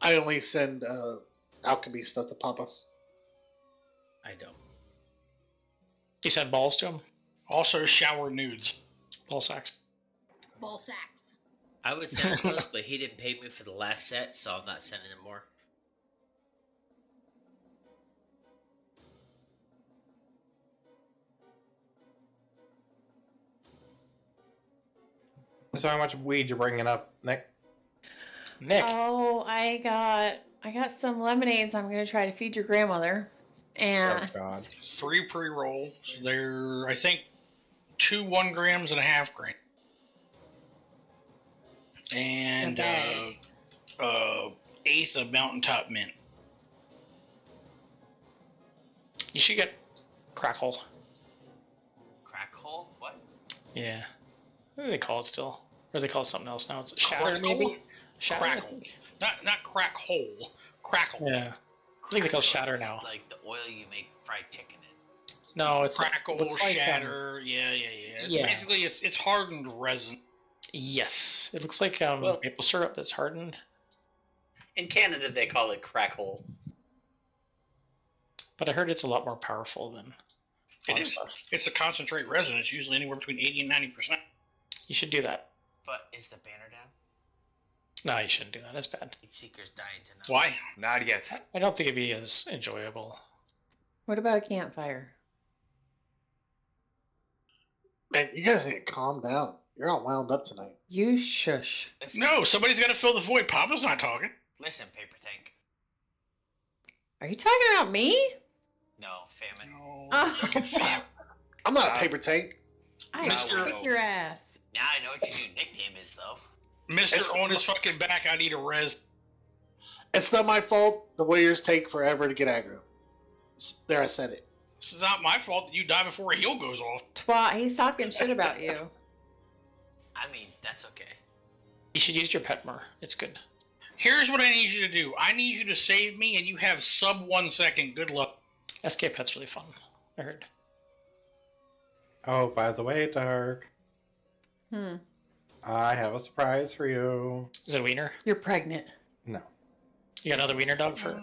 I only send alchemy stuff to Papa. I don't. You send balls to him? Also, shower nudes. Ball sacks. Ball sacks. I would send those, but he didn't pay me for the last set, so I'm not sending him more. So how much weed you bringing up, Nick? Nick. Oh, I got some lemonades. I'm gonna try to feed your grandmother. And Oh God. 3 pre-rolls. They're, I think, 2 1 grams and a half gram. And Okay. eighth of mountaintop mint. You should get Crackle. Crack hole? What? Yeah. What do they call it still? Or do they call it something else now? It's Shatter, Crackle? maybe? Shatter? Crackle. Not crack hole. Crackle. Yeah. I think they call it Shatter It's now. like the oil you make fried chicken in. No, it's Crackle, looks like, shatter. Yeah. Yeah. Basically, it's hardened resin. Yes. It looks like Well- maple syrup that's hardened. In Canada, they call it crack hole. But I heard it's a lot more powerful than It other is. stuff. It's a concentrate resin. It's usually anywhere between 80 and 90%. You should do that. But is the banner down? No, you shouldn't do that. That's bad. Heat Seeker's dying to know. Why? Not yet. I don't think it'd be as enjoyable. what about a campfire? Man, you guys need to calm down. You're all wound up tonight. You shush. Listen, No, somebody's got to fill the void. Papa's not talking. listen, Paper Tank. Are you talking about me? No, Famine. No. Oh. Fucking fam. I'm not a paper tank. I Mr. kick your ass. Now I know what your new nickname is, though. Mister It's- on his fucking back. I need a res. It's not my fault. The Warriors take forever to get aggro. There, I said it. This is not my fault that you die before a heal goes off. Twat, he's talking shit about you. I mean, that's okay. You should use your pet more. It's good. Here's what I need you to do. I need you to save me, and you have sub 1 second. Good luck. SK Pet's really fun. I heard. Oh, by the way, Dark, I have a surprise for you. Is it a wiener? You're pregnant. No. You got another wiener dog for?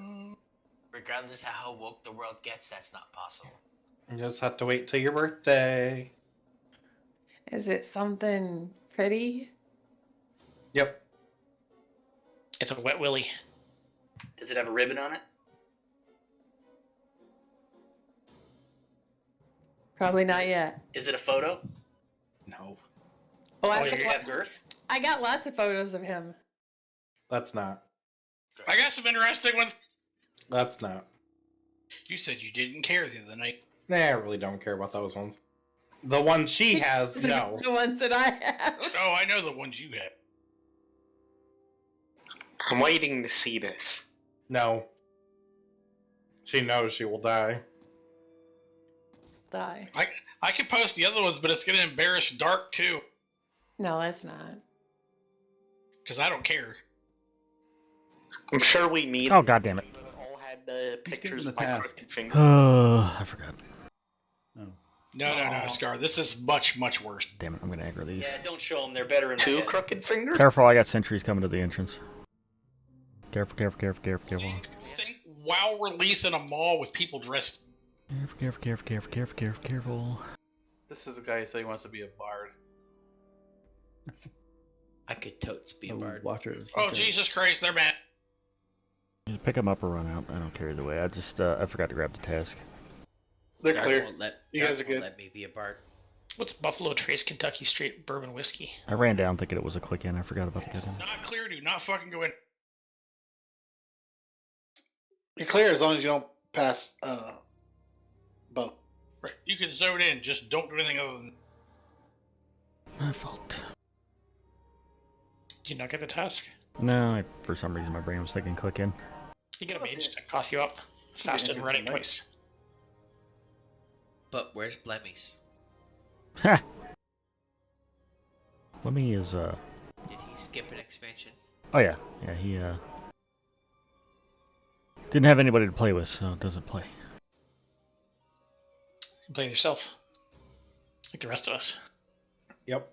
Regardless of how woke the world gets, that's not possible. You just have to wait till your birthday. Is it something pretty? Yep. It's a wet willy. Does it have a ribbon on it? Probably not yet. Is it a photo? No. Oh, Does it have girth? I got lots of photos of him. That's not. I got some interesting ones. That's not. You said you didn't care the other night. Nah, I really don't care about those ones. The one she has, no. The ones that I have. Oh, I know the ones you have. I'm waiting to see this. No. She knows she will die. Die. I could post the other ones, but it's gonna embarrass Dark too, No, that's not. because I don't care. I'm sure we need. Oh, God damn it. All had the pictures the of my task? crooked finger. Oh, I forgot. No, Scar. This is much, much worse. Damn it, I'm gonna aggro these. Yeah, don't show them. They're better in my Two head. crooked fingers? Careful, I got sentries coming to the entrance. Careful. Think while releasing a mall with people dressed. Careful. This is a guy who said he wants to be a bard. I could totes be a bard. Watchers. Oh, Jesus Christ, they're mad. Just pick them up or run out. I don't care either way. I just, I forgot to grab the task. They're Dark clear. won't let, You Dark guys are won't good. let me be a bard. What's Buffalo Trace Kentucky Straight Bourbon Whiskey? I ran down thinking it was a click in. I forgot about the goddamn. Not clear, do not fucking go in. You're clear as long as you don't pass Bo. Right. You can zone in, just don't do anything other than. My fault. Did you not get the task? No, for some reason my brain was thinking click in. You get a mage to cough you up. It's faster than running twice. But where's Blemmies? Ha! Lemmy is, Did he skip an expansion? oh yeah, he, didn't have anybody to play with, so doesn't play. You play with yourself. Like the rest of us. Yep.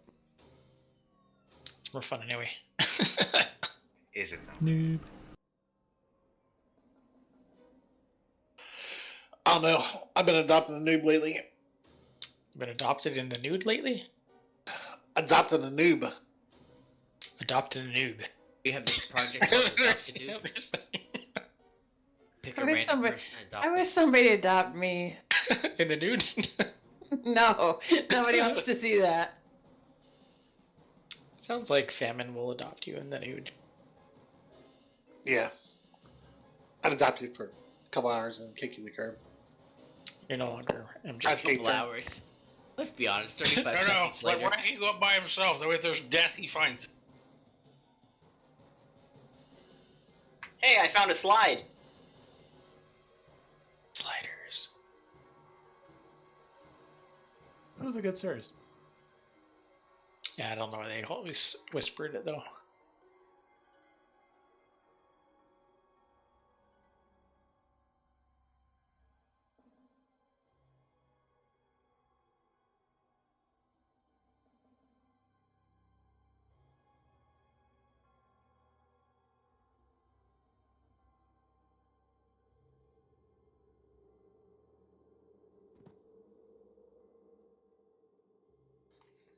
It's more fun anyway. Is it? Noob. I don't know. I've been adopting a noob lately. Been adopted in the nude lately? Adopting a noob. Adopted a noob. We have this project called Adopt a Noob. Pick a I wish random somebody- person and adopt I them. wish somebody would adopt me. In the nude? No, nobody wants to see that. Sounds like Famine will adopt you in the nude. Yeah. I'd adopt you for a couple hours and kick you to the curb. You're no longer MJ. That's Couple turn. hours. Let's be honest, 35 No, seconds let later. Rocky go up by himself. That way, if there's death, he finds it. Hey, I found a slide. Sliders. That was a good series. Yeah, I don't know why they always whispered it though.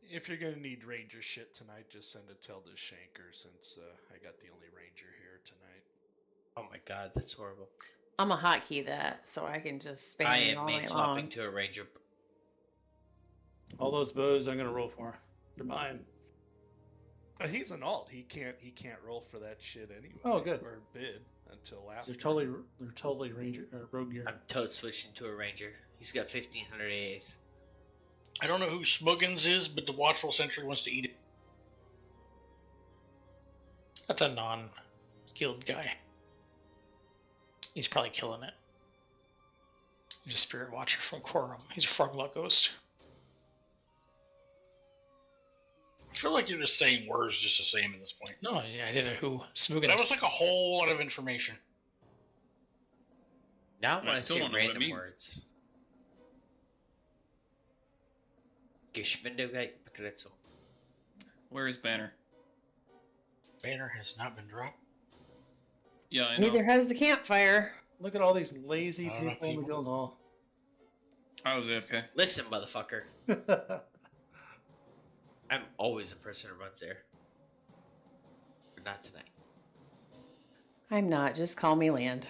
If you're gonna need ranger shit tonight, just send a tell to Shanker since I got the only ranger here tonight. Oh my god, that's horrible. I'm a hotkey that, so I can just spam I it am all main night swapping long. to a ranger. All those bows I'm gonna roll for. They're mine. He's an alt. He can't roll for that shit anyway. Oh, good. Or bid until after. They're totally ranger rogue gear. I'm totes switching to a ranger. He's got 1500 AAs. I don't know who Smuggins is, but the Watchful Sentry wants to eat it. That's a non-guild guy. He's probably killing it. He's a spirit watcher from Quorum. He's a Froglot ghost. I feel like you're just saying words just to say them at this point. No, yeah, I did a who. Smuggins. That was like a whole lot of information. Now I I want to still say don't know what it random means. words. Geschwindigkeit begrenzt. Where is Banner? Banner has not been dropped. Yeah, I know. Neither has the campfire. Look at all these lazy I don't know people in the people. guild hall. I was AFK. Listen, motherfucker. I'm always a person who runs there. But not tonight. I'm not. Just call me Land.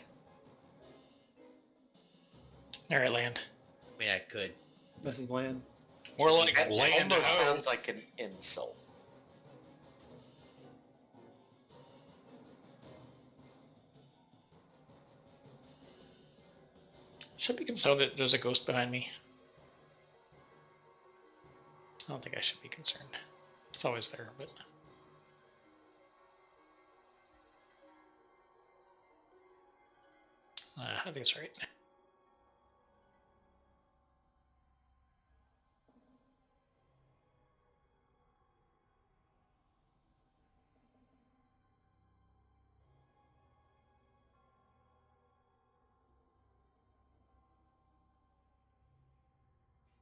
Alright, land. I mean, I could. Mrs. Land. More like That land almost ho. sounds like an insult. Should be concerned that there's a ghost behind me. I don't think I should be concerned. It's always there, but... I think it's right.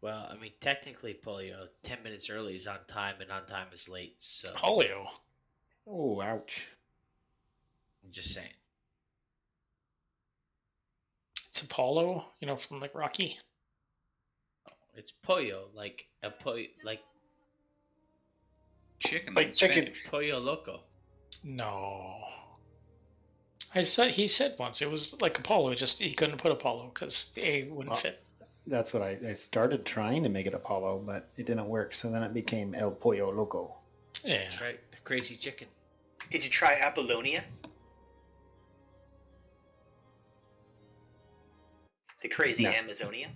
Well, I mean, technically, Polio, 10 minutes early is on time, and on time is late, so... Polio. Oh, ouch. I'm just saying. It's Apollo, you know, from like Rocky. It's Pollo, like a pollo, like Chicken. Like in chicken. Spanish. Pollo Loco. No. He said once it was like Apollo, just he couldn't put Apollo because the A wouldn't Well, fit. That's what I started trying to make it Apollo, but it didn't work. So then it became El Pollo Loco. Yeah. That's right, the crazy chicken. Did you try Apollonia? The crazy No. Amazonia?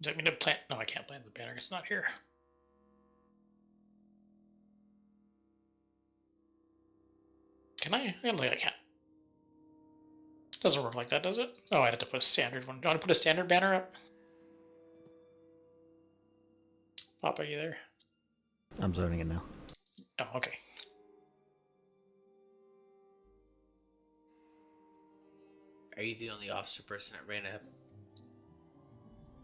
Does that mean to plant? No, I can't plant the banner. It's not here. Can I? I can't. Doesn't work like that, does it? Oh, I had to put a standard one. Do you want to put a standard banner up? Papa, you there? I'm zoning in now. Oh, okay. Are you the only officer person that ran up?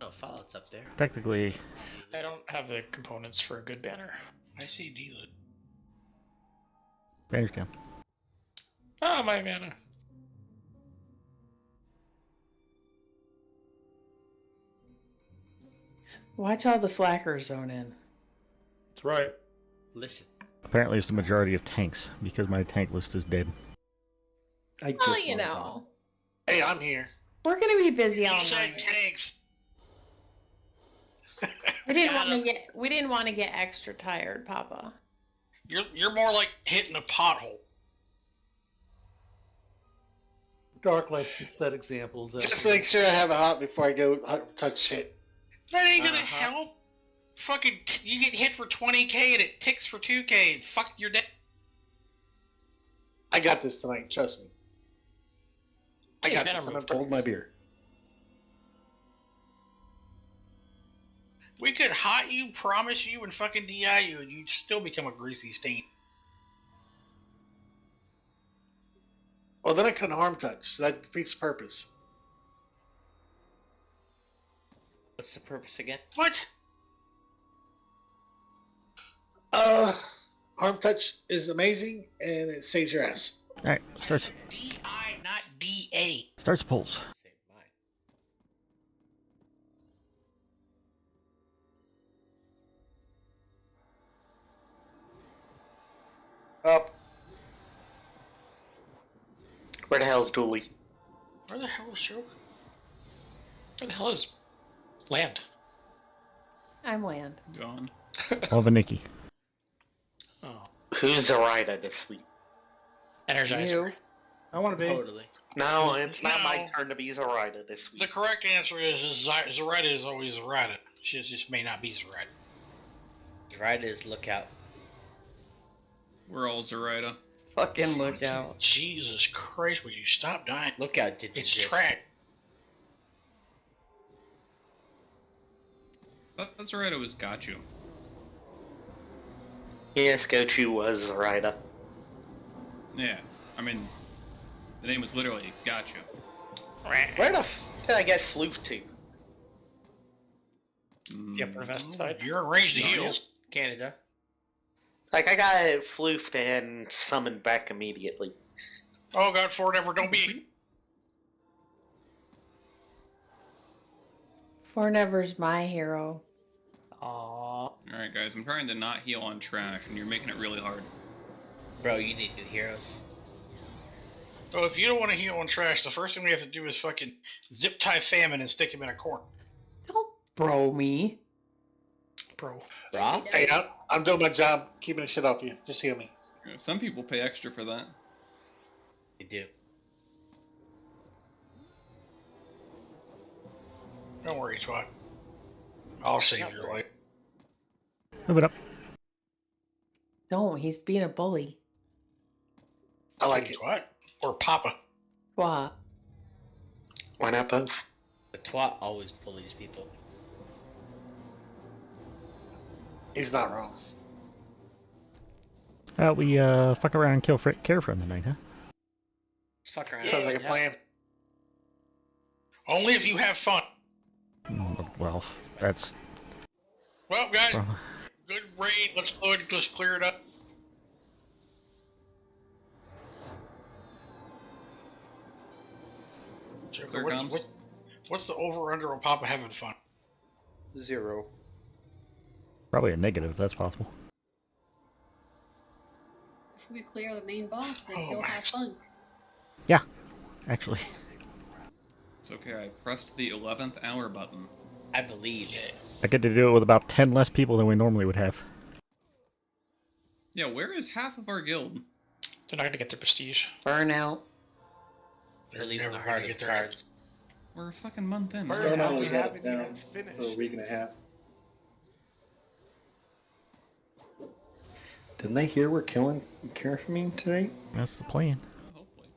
No, Fallout's up there. Technically, I don't have the components for a good banner. I see D-Lid. Banner's down. Oh, my mana. Watch all the slackers zone in. That's right. Listen. Apparently, it's the majority of tanks because my tank list is dead. I Well, just you logged know, Hey, I'm here. we're gonna be busy all You said night. tanks. We didn't Got want to him. get extra tired, Papa. You're more like hitting a pothole. Dark license set examples. Just make sure I have a hot before I go touch shit. That ain't gonna Uh-huh. help. Fucking, you get hit for 20k and it ticks for 2k. Fuck, you're dead. I got this tonight. Trust me. I Hey, got Venom this. And I'm moved. Hold my beer. We could hot you, promise you, and fucking DI you, and you'd still become a greasy stain. Well, then I couldn't harm touch. So that defeats the purpose. What's the purpose again? What? Harm touch is amazing and it saves your ass. Alright, starts DI, not DA. starts pulse. Save mine. Up. Where the hell's Dooley? Where the hell is Choke? Where the hell is land? I'm land. Gone. Alvaniki. Oh, Who's Zoraida this week? Energizer. You. I want to be. Totally. No, it's not my No. turn to be Zoraida this The week. correct answer is Zoraida is always Zoraida. She just may not be Zoraida. Right is lookout. We're all Zoraida. Fucking look out. Jesus Christ, would you stop dying? Lookout didn't It's exist. track. But Zoraida was Gachu. Yes, Gochu was Zoraida. Yeah, I mean, the name was literally Gachu. Where the f did I get floofed to? The upper vest side. You're in range to No, heal. Yes. Canada. Like, I got floofed and summoned back immediately. Oh god, forever, don't be. Fornever's my hero. Aww. Alright, guys, I'm trying to not heal on trash, and you're making it really hard. Bro, you need new heroes. So if you don't want to heal on trash, the first thing we have to do is fucking zip tie famine and stick him in a corner. Don't bro me. Bro. Rob? Hey, I'm doing my job keeping the shit off you. Just heal me. Some people pay extra for that. You do. Don't worry, twat. I'll save your life. Move it up. Don't. He's being a bully. I like it. Twat? Or Papa. What? Why not both? The twat always bullies people. He's not wrong. We fuck around and kill Kerafyrm tonight, huh? Let's fuck around. Sounds like a plan. Only if you have fun. Well, that's... Well, guys, good raid. Let's go ahead and just clear it up. Joker, Clear comms. what's the over-under on Papa having fun? 0. Probably a negative, if that's possible. If we clear the main boss, then Oh, he'll my. have fun. Yeah, actually. It's okay, I pressed the 11th hour button. I believe it. I get to do it with about 10 less people than we normally would have. Yeah, where is half of our guild? They're not gonna get their prestige. Burnout. They're leaving never the gonna heart of get the their cards. We're a fucking month in. Burnout no, we we had haven't it down even finished. for a week and a half. Didn't they hear we're killing Kerafyrm today? That's the plan. Hopefully.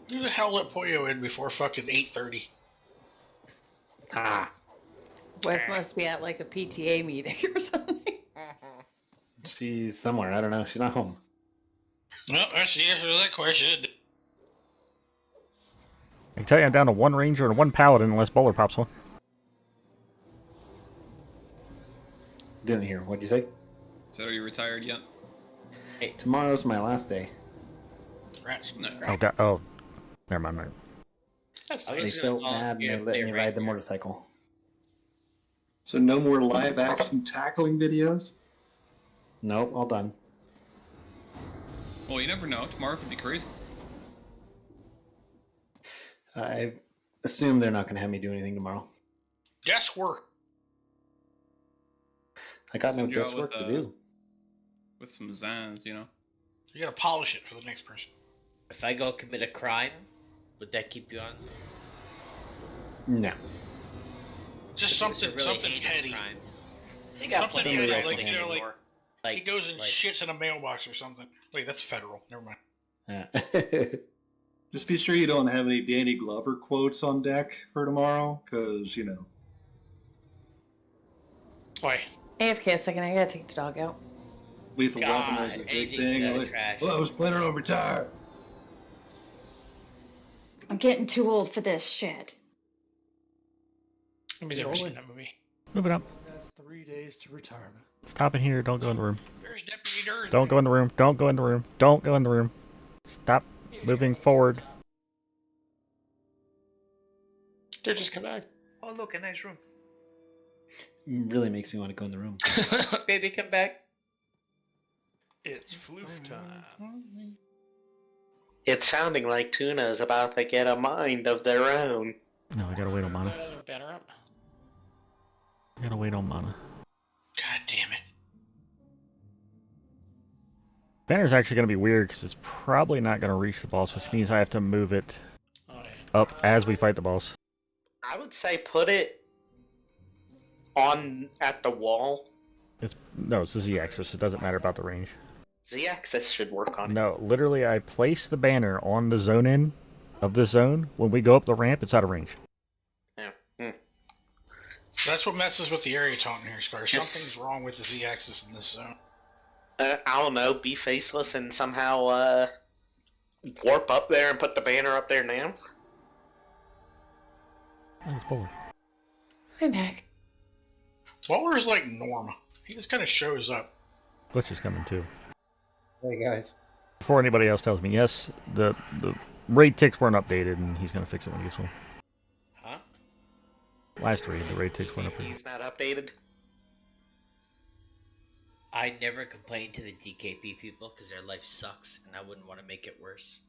Who the hell let Poyo in before fucking 8:30? Ah. Wife must be at like a PTA meeting or something. She's somewhere. I don't know. She's not home. No, that's the answer to that question. I can tell you I'm down to 1 ranger and 1 paladin unless Bowler pops one. Didn't hear. What'd you say? So are you retired yet? Tomorrow's my last day. Rats. No. Oh, God. Oh, never mind. That's I They was nice. gonna felt bad and they volunteer let to me play ride the Ranger. motorcycle. So no more live action tackling videos? Nope, all done. Well, you never know. Tomorrow could be crazy. I assume they're not going to have me do anything tomorrow. Desk work. I got no Send you out desk work with, to do. With some zans, you know. You gotta polish it for the next person. If I go commit a crime, would that keep you on? No. Just If it was a something, really something heinous petty. crime. They got Something plenty of petty, cracks like, you know, like, anymore. Like, he goes and like, shits in a mailbox or something. Wait, that's federal. Never mind. Just be sure you don't have any Danny Glover quotes on deck for tomorrow, because, you know. Why? AFK a second, I gotta take the dog out. Lethal God, Weapon was a big anything thing. but Like, trash. well, I was planning on retire. I'm getting too old for this shit. Nobody's ever seen that movie. Move it up. That's 3 days to retirement. Stop in here. Don't go in the room. There's Deputy Durst. Don't go in the room. Don't go in the room. Don't go in the room. Stop moving forward. Dude, just come back. Oh, look, a nice room. Really makes me want to go in the room. Baby, come back. It's floof time. It's sounding like Tuna's about to get a mind of their own. No, I gotta wait on mana. Banner up. I gotta wait on mana. God damn it. Banner's actually gonna be weird because it's probably not gonna reach the boss, which means I have to move it up as we fight the boss. I would say put it on at the wall. It's the Z-axis. It doesn't matter about the range. Z-axis should work on it. No, literally, I place the banner on the zone in of this zone. When we go up the ramp, it's out of range. Yeah. That's what messes with the area taunt here, Scar. Just- Something's wrong with the Z-axis in this zone. I don't know. Be faceless and somehow warp up there and put the banner up there now. Oh, it's Bowler. I'm back. Bowler's like Norm. He just kind of shows up. Glitch is coming too. Hey guys. Before anybody else tells me, yes, the raid ticks weren't updated, and he's gonna fix it when he gets home. Huh? Last raid, the raid ticks weren't updated. He's not updated. I never complain to the DKP people because their life sucks, and I wouldn't want to make it worse.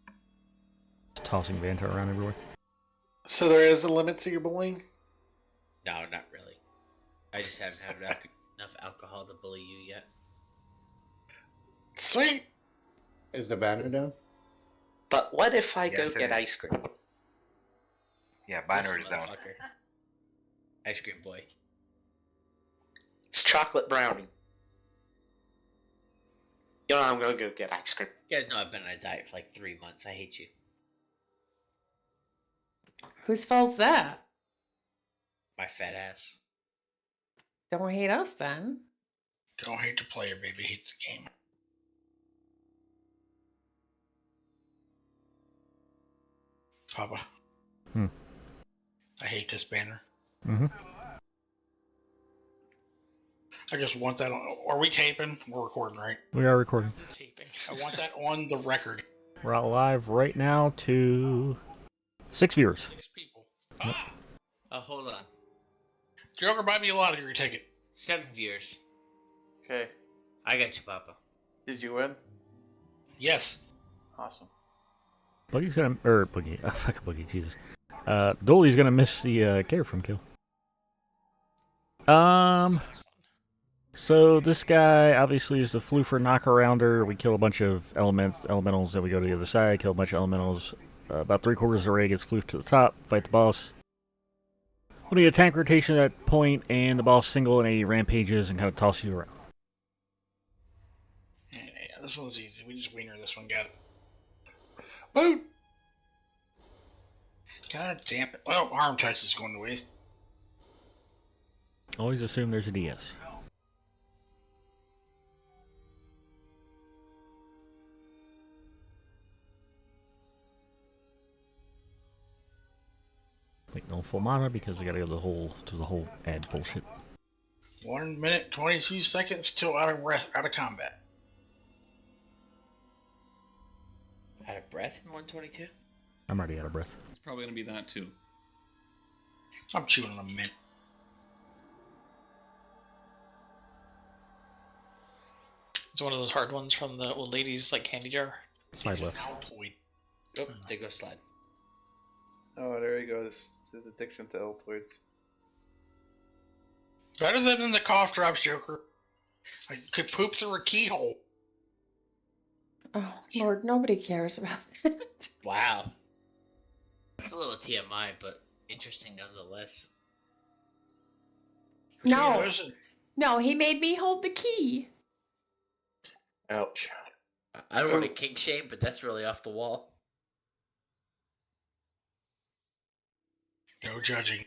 Tossing Vanta around everywhere. So there is a limit to your bullying? No, not really. I just haven't had enough alcohol to bully you yet. Sweet. Is the banner down? But what if I Yes, go it get is. ice cream? Yeah, This binary is down. motherfucker. Ice cream boy. It's chocolate brownie. You know, I'm gonna go get ice cream. You guys know I've been on a diet for like 3 months. I hate you. Whose fault's that? My fat ass. Don't hate us then. Don't hate the player, baby. Hate the game. Papa. I hate this banner. Mm-hmm. I just want that on. Are we taping? We're recording, right? We are recording. I want that on the record. We're out live right now to 6 viewers. 6 people. Hold on. Joker, buy me a lottery ticket. 7 viewers. Okay. I got you, Papa. Did you win? Yes. Awesome. Boogie's gonna, Boogie, fucking Boogie, Jesus. Dolly's gonna miss the Kerafyrm kill. So this guy obviously is the floofer knockarounder. We kill a bunch of elementals, then we go to the other side, kill a bunch of elementals. About 3/4 of the raid gets floofed to the top, fight the boss. We need a tank rotation at that point, and the boss single and A rampages and kind of toss you around. Yeah, this one's easy. We just wiener this one. Got it. Boot! God damn it. Well, harm touch is going to waste. Always assume there's a DS. Like no full mana because we gotta go to the whole ad bullshit. 1 minute, 22 seconds till out of combat. Out of breath in 122? I'm already out of breath. It's probably gonna be that too. I'm chewing on a mint. It's one of those hard ones from the old ladies, like candy jar. Slide left. Altoid. Oh, there goes slide. Oh, there he goes. His addiction to Altoids. Better than in the cough drops, Joker. I could poop through a keyhole. Oh, Lord, nobody cares about that. Wow. It's a little TMI, but interesting nonetheless. No. Listen, No, he made me hold the key. Ouch. I don't want to kink shame, but that's really off the wall. no judging.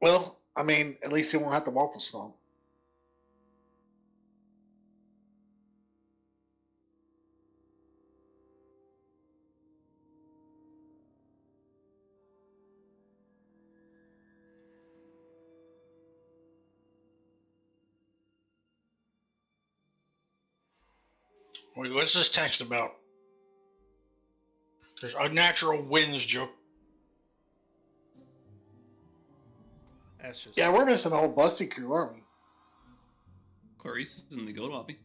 Well, I mean, at least he won't have to waffle stomp. Wait, what's this text about? There's unnatural winds, Joker. That's just Yeah, we're missing a whole busty crew, aren't we? Clarice is in the guild lobby.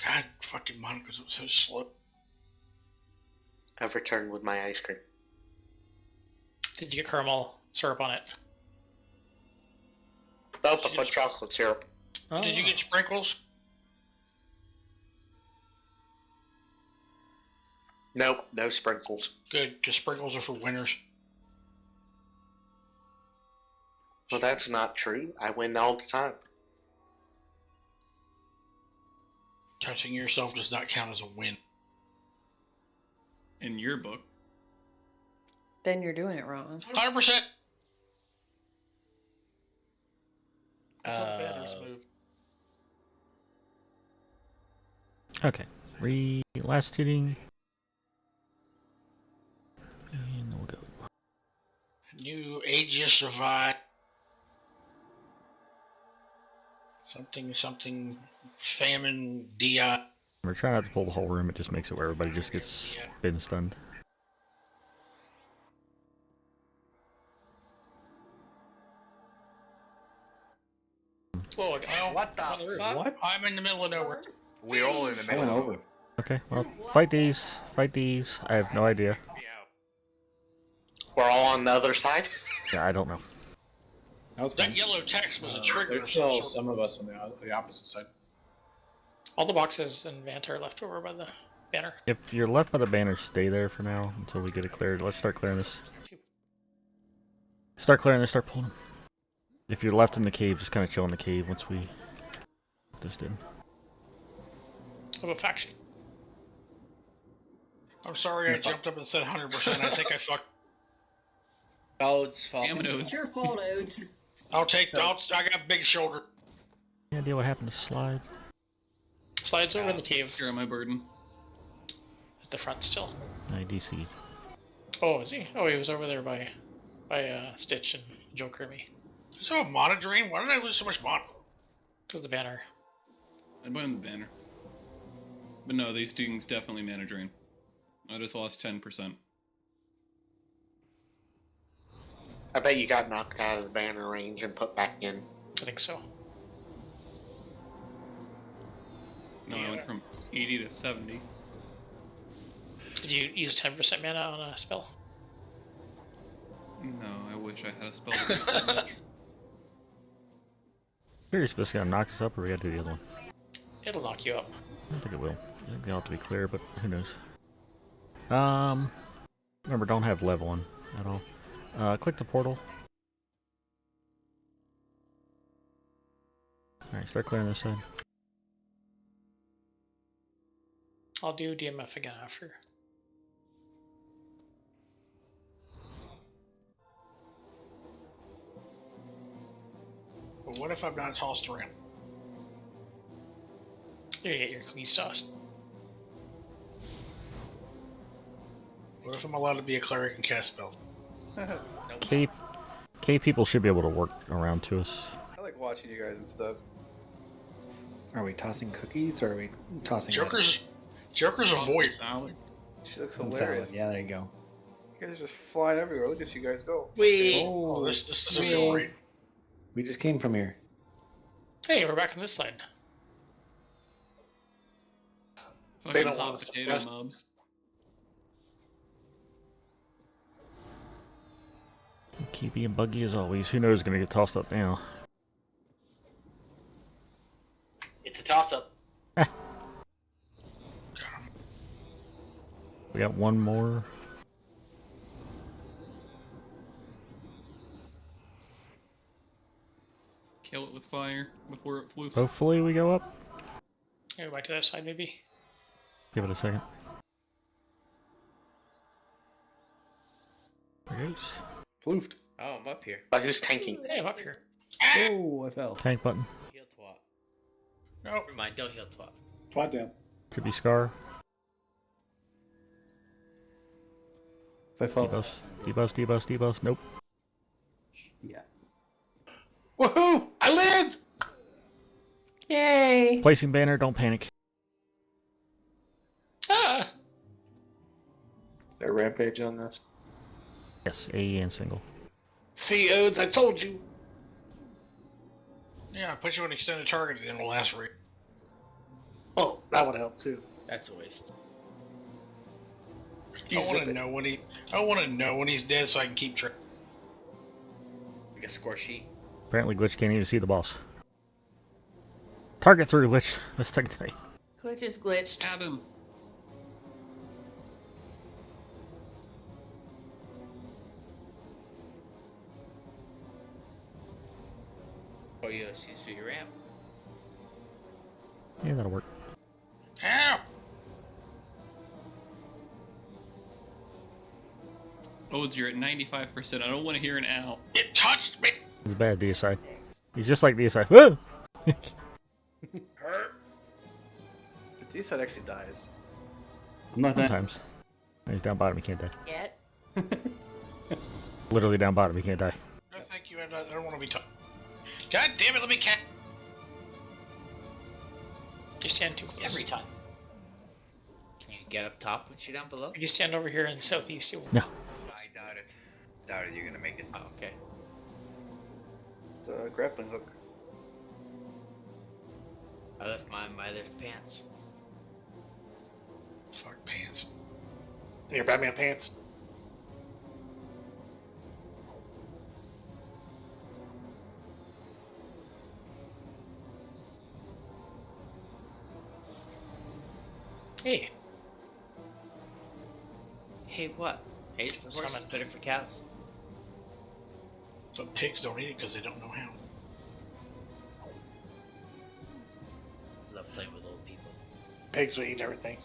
God, fucking Monica's so slow. I've returned with my ice cream. Did you get caramel syrup on it? Nope, I put chocolate syrup. Oh. Did you get sprinkles? Nope, no sprinkles. Good, because sprinkles are for winners. Well, that's not true. I win all the time. Touching yourself does not count as a win. In your book. Then you're doing it wrong. 100%. I thought banners moved. Okay. Last hitting. And we'll go. New Aegis survive. Something famine DI. We're trying not to pull the whole room. It just makes it where everybody just gets spin stunned. Whoa, What the fuck? What? I'm in the middle of nowhere. We're all in the I middle. went over. Okay, well, fight these. Fight these. I have no idea. We're all on the other side? Yeah, I don't know. That yellow text was a trigger. There's still some of us on the opposite side. All the boxes and Vant are left over by the banner. If you're left by the banner, stay there for now until we get it cleared. Let's start clearing this. Start clearing this, start pulling them. If you're left in the cave, just kind of chill in the cave once we get this done. What about faction? I'm sorry I jumped up and said 100%. I think I fucked. Odes, It's your fault, Odes. I got big shoulder. Any idea what happened to Slide? Slides over in the cave. Share my burden. At the front still. I DC. Oh, is he? Oh, he was over there by Stitch and Joker and me. So a mana drain? Why did I lose so much mana? It was the banner. I blame the banner. But no, these things definitely mana drain. I just lost 10%. I bet you got knocked out of the banner range and put back in. I think so. No, I went from 80 to 70. Did you use 10% mana on a spell? No, I wish I had a spell that did so much. Curious if this is gonna knock us up or we gotta do the other one. It'll knock you up. I don't think it will. I think they'll have to be clear, but who knows. Remember, don't have level 1 at all. Click the portal. Alright, start clearing this side. I'll do DMF again after. But what if I'm not tossed around? You're gonna get your cookies tossed. What if I'm allowed to be a cleric and cast spells? K people should be able to work around to us. I like watching you guys and stuff. Are we tossing cookies or are we tossing Joker's a void. Salad. She looks some hilarious. salad? Yeah, there you go. You guys are just flying everywhere. Look at you guys go. Wait. Oh, this doesn't feel right. We just came from here. Hey, we're back on this side. Fucking don't hot want us to potato rest. mobs. Keep being buggy as always. Who knows gonna get tossed up now? It's a toss-up. We got one more. Kill it with fire before it floofs. Hopefully we go up. Go back to the other side, maybe. Give it a second. There it goes. Floofed. Oh, I'm up here. But who's tanking? Hey, I'm up here. Oh, I fell. Tank button. Heal twat. No. Never mind, don't heal twat. Twat down. Should be Scar. If I fall. Debuffs. Nope. Yeah. Woohoo! I lived! Yay! Placing banner, don't panic. Ah! There rampage on this. Yes, AE and single. See, Odes, I told you. Yeah, put you on extended target at the end of the last raid. Oh, that would help too. That's a waste. I want to know when he's dead so I can keep track. Like a score sheet. Apparently Glitch can't even see the boss. Target through Glitch. Let's take it. Glitch is glitched. Stab him. Oh, you seems to be your ramp. Yeah, that'll work. Ow! Oh, you're at 95%. I don't want to hear an ow. It touched me! He's bad, DSI. He's just like DSI. Woo! Hurt. The D-side actually dies. I'm not that. Sometimes. He's down bottom, he can't die. Yet. Literally down bottom, he can't die. No, thank you. I don't want to be touched. God damn it, let me catch. You stand too close. Every time. Can you get up top and shoot down below? If you stand over here in the southeast, you will. No. I doubt it. Doubt it. You're gonna make it. Oh, okay. It's the grappling hook. I left mine in my left pants. Fuck pants. In your Batman pants. Hey, Hey, what? Hey, the horse is Summon. better for cows. But pigs don't eat it because they don't know how. I love playing with old people. Pigs would eat everything.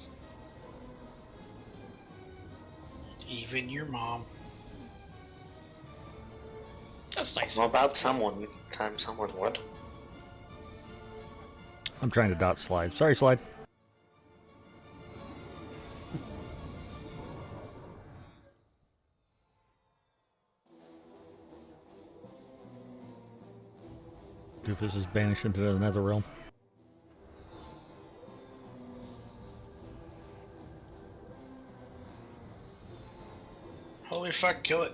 Even your mom. that's nice. Well, about someone time someone would. I'm trying to dot slide. Sorry, slide. Doofus is banished into the nether realm. Holy fuck, kill it.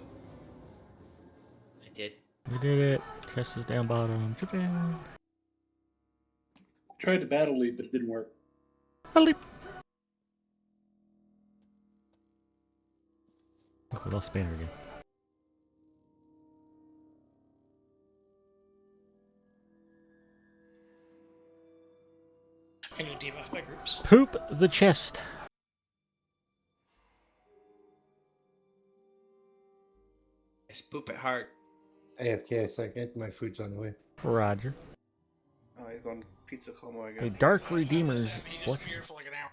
I did. We did it. Chest is down bottom. Japan. Tried to battle leap, but it didn't work. Leap. We lost banner again. I need to debuff my groups. Poop the chest. I Just poop it hard. AFK a second, my food's on the way. Roger. Oh, he's going pizza coma Hey, again. Dark Redeemers. He What? disappeared for like an hour.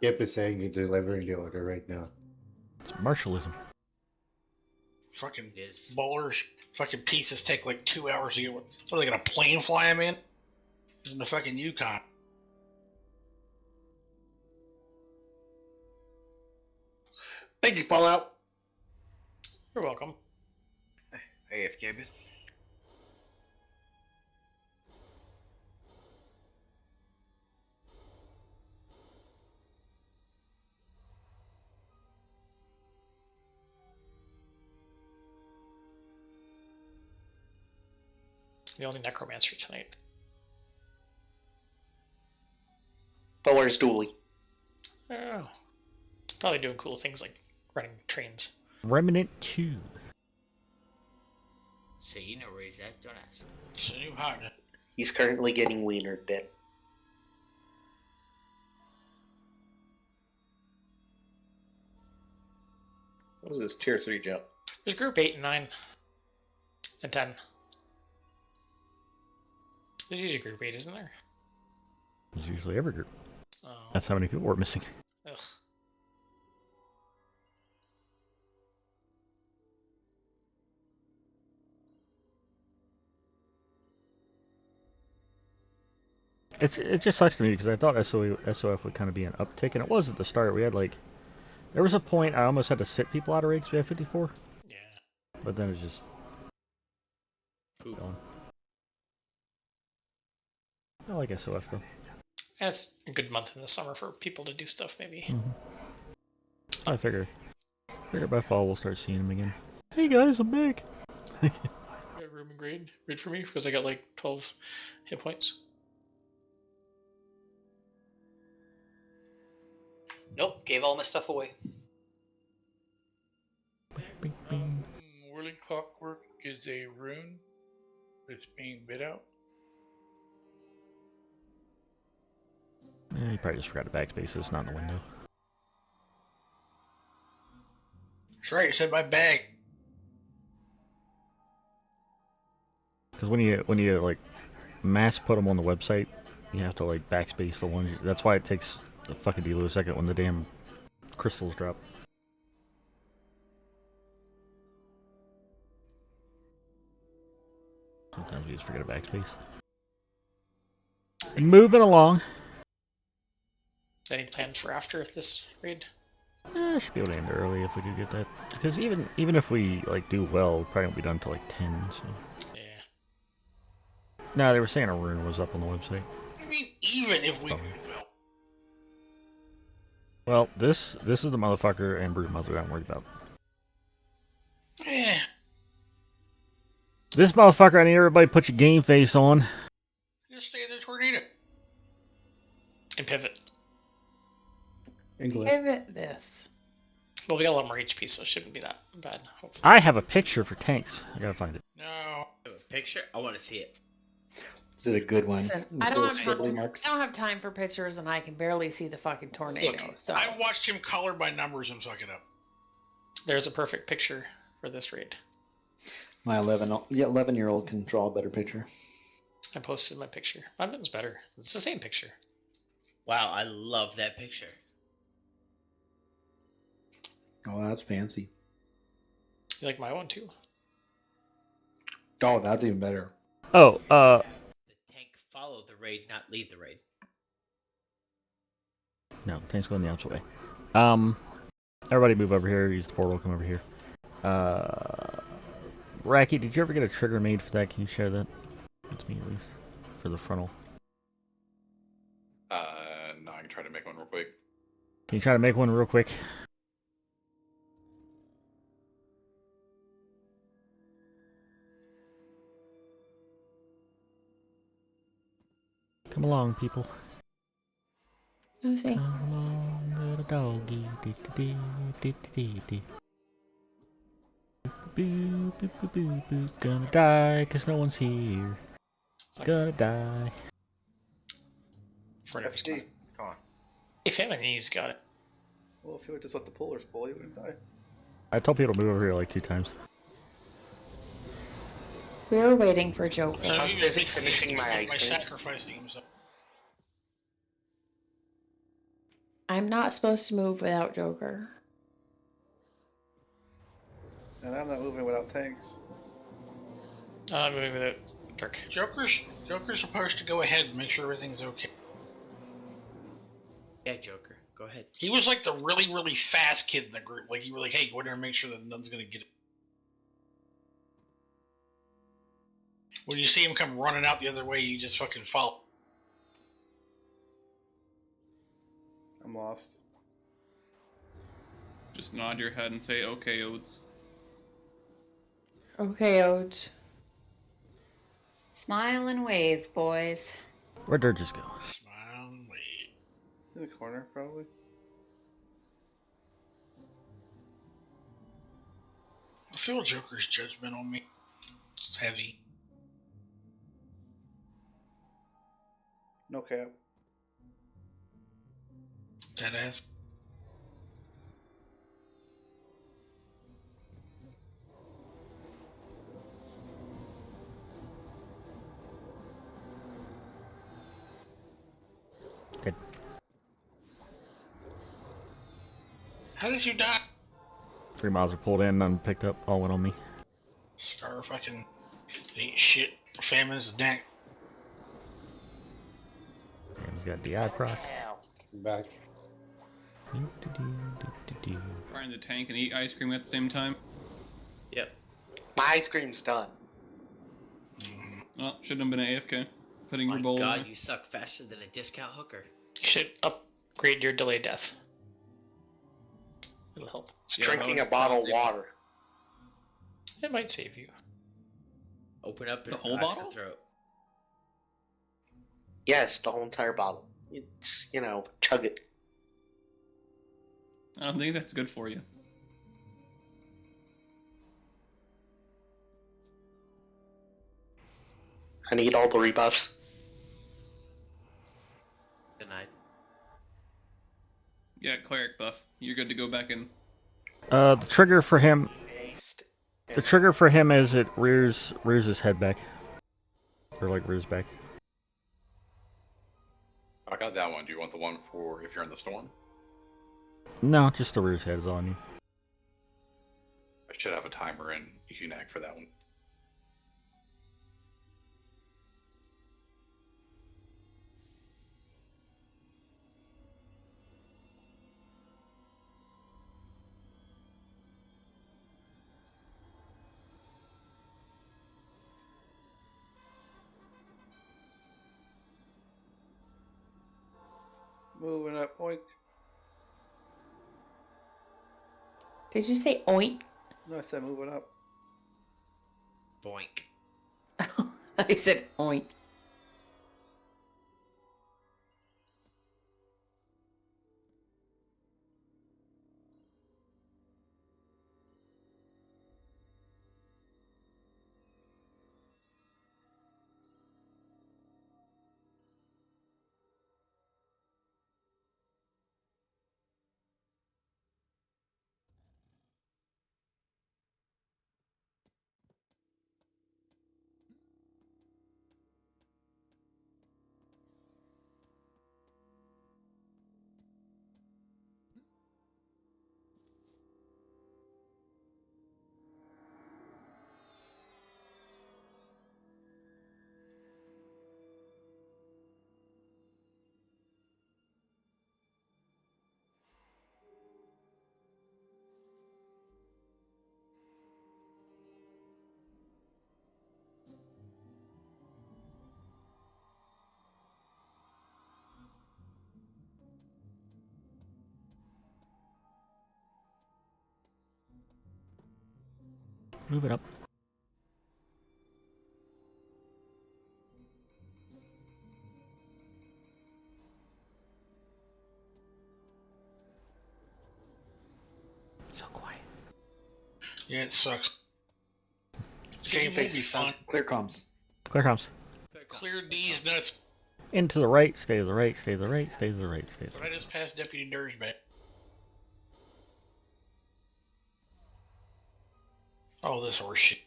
Yep is saying you're delivering the order right now. It's martialism. Fucking Yes. bowlers. Fucking pieces take like 2 hours to get. So they got a plane fly them in? In the fucking Yukon. Thank you, Fallout. You're welcome. AFK bit. The only necromancer tonight. But where's Dooley? Oh. Probably doing cool things like running trains. Remnant 2. So you know where he's at, don't ask. It's a new partner. He's currently getting wienered then. What is this tier 3 jump? There's group 8 and 9. And 10. There's usually group 8, isn't there? There's usually every group. Oh. That's how many people we're missing. Ugh. It just sucks to me because I thought SOF would kind of be an uptick, and it was at the start. We had like, there was a point I almost had to sit people out of raids. We had 54. Yeah. But then it's just Poop. gone. I like SOF though. And it's a good month in the summer for people to do stuff, maybe. I figure by fall we'll start seeing him again. Hey guys, I'm back. You got room and grade for me because I got like 12 hit points. Nope, gave all my stuff away. Whirling Clockwork is a rune that's being bid out. You probably just forgot to backspace. It's not in the window. That's right, it's in my bag. Because when you like mass put them on the website, you have to like backspace the ones. That's why it takes a fucking deal of a second when the damn crystals drop. Sometimes you just forget to backspace. Moving along. Any plans for after this raid? I should be able to end early if we do get that. Because even if we like do well, it probably won't be done until like 10. So. Yeah. No, they were saying a rune was up on the website. I mean, even if we do well. Well, this is the motherfucker and Broodmother that I'm worried about. Yeah. This motherfucker, I need everybody to put your game face on. Just stay in the tornado. And pivot. Pivot this. Well, we got a lot more HP, so it shouldn't be that bad, hopefully. I have a picture for tanks. I gotta find it. No. I have a picture? I want to see it. Is it a good one? Listen, I don't have time for pictures, and I can barely see the fucking tornado. Look, So I watched him color by numbers and fuck it up. There's a perfect picture for this raid. My 11-year-old can draw a better picture. I posted my picture. Mine's better. It's the same picture. Wow, I love that picture. Oh, that's fancy. You like my one too? Oh, that's even better. Oh, The tank follow the raid, not lead the raid. no, tank's going the opposite way. Everybody move over here. Use the portal. Come over here. Racky, did you ever get a trigger made for that? Can you share that? That's me at least. For the frontal. No, I can try to make one real quick. Can you try to make one real quick? Come along, people. let's see. Come along, little doggy. Dee-dee-dee-dee-dee-dee. Boo, boo, boo, boo, boo. Gonna die, 'cause no one's here. Gonna die. For never FD, come on. If Eminence got it. Well, if you would just let the pullers pull, you wouldn't die. I told people to move over here like 2 times. We were waiting for Joker. I was busy finishing my ice by cream. sacrificing himself. I'm not supposed to move without Joker. And I'm not moving without tanks. I'm moving with it. Dirk. Joker's supposed to go ahead and make sure everything's okay. Yeah, Joker, go ahead. He was like the really, really fast kid in the group. Like, he was like, hey, go in there and make sure that none's gonna get it. When you see him come running out the other way, you just fucking follow. I'm lost. Just nod your head and say, okay, Oats. Okay, Oats. Smile and wave, boys. Where'd Dirk just go? Smile and wave. In the corner, probably. I feel Joker's judgment on me. It's heavy. No cap. That ass. Good. How did you die? 3 miles are pulled in, none picked up, all went on me. Scar fucking ate shit. Famine's neck. He's got DI proc. I'm back. Fire in the tank and eat ice cream at the same time. Yep. My ice cream's done. Oh, shouldn't have been an AFK. Putting your My bowl God, away. you suck faster than a discount hooker. You should upgrade your delay death. It'll help. It's Yeah, drinking a that bottle of sounds water. It might save you. Open up The and whole relax bottle? the throat. Yes, the whole entire bottle. It's, chug it. I don't think that's good for you. I need all the rebuffs. Denied. Yeah, cleric buff. You're good to go back in. The trigger for him... The trigger for him is it rears his head back. Or rears back. I got that one. Do you want the one for if you're in the storm? No, just the rear's head is on you. I should have a timer in UNAC for that one. Moving up, oink. Did you say oink? No, I said moving up. Boink. I said oink. Move it up. So quiet. Yeah, it sucks. Game will be fun. Clear comms. Clear comms. Clear D's nuts. In to the right, stay to the right, stay to the right, stay to the right, stay to the But right. I just passed Deputy Dirgeback. Oh, this horse shit.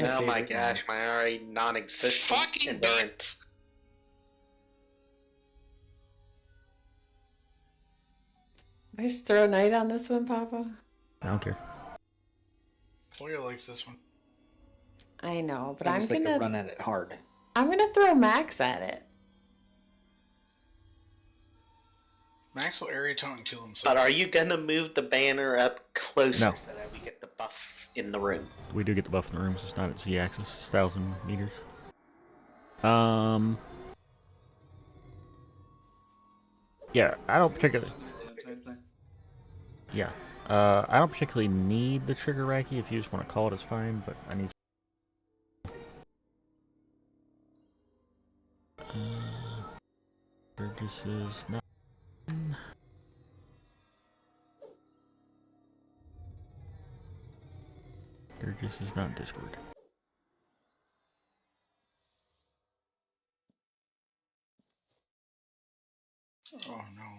Oh my gosh, my already non-existent Fucking endurance. I just throw Knight on this one, Papa. I don't care. Toya likes this one. I know, but I I'm just like gonna to run at it hard. I'm gonna throw Max at it. Max will area taunt and kill himself. But are you gonna move the banner up closer No. so that we get the buff in the room? We do get the buff in the rooms. It's not at Z-axis. It's 1,000 meters. Yeah, I don't particularly... Yeah. I don't particularly need the trigger Raki. If you just want to call it, it's fine, but I need... Burgess is not... Burgess is not in Discord. Oh no.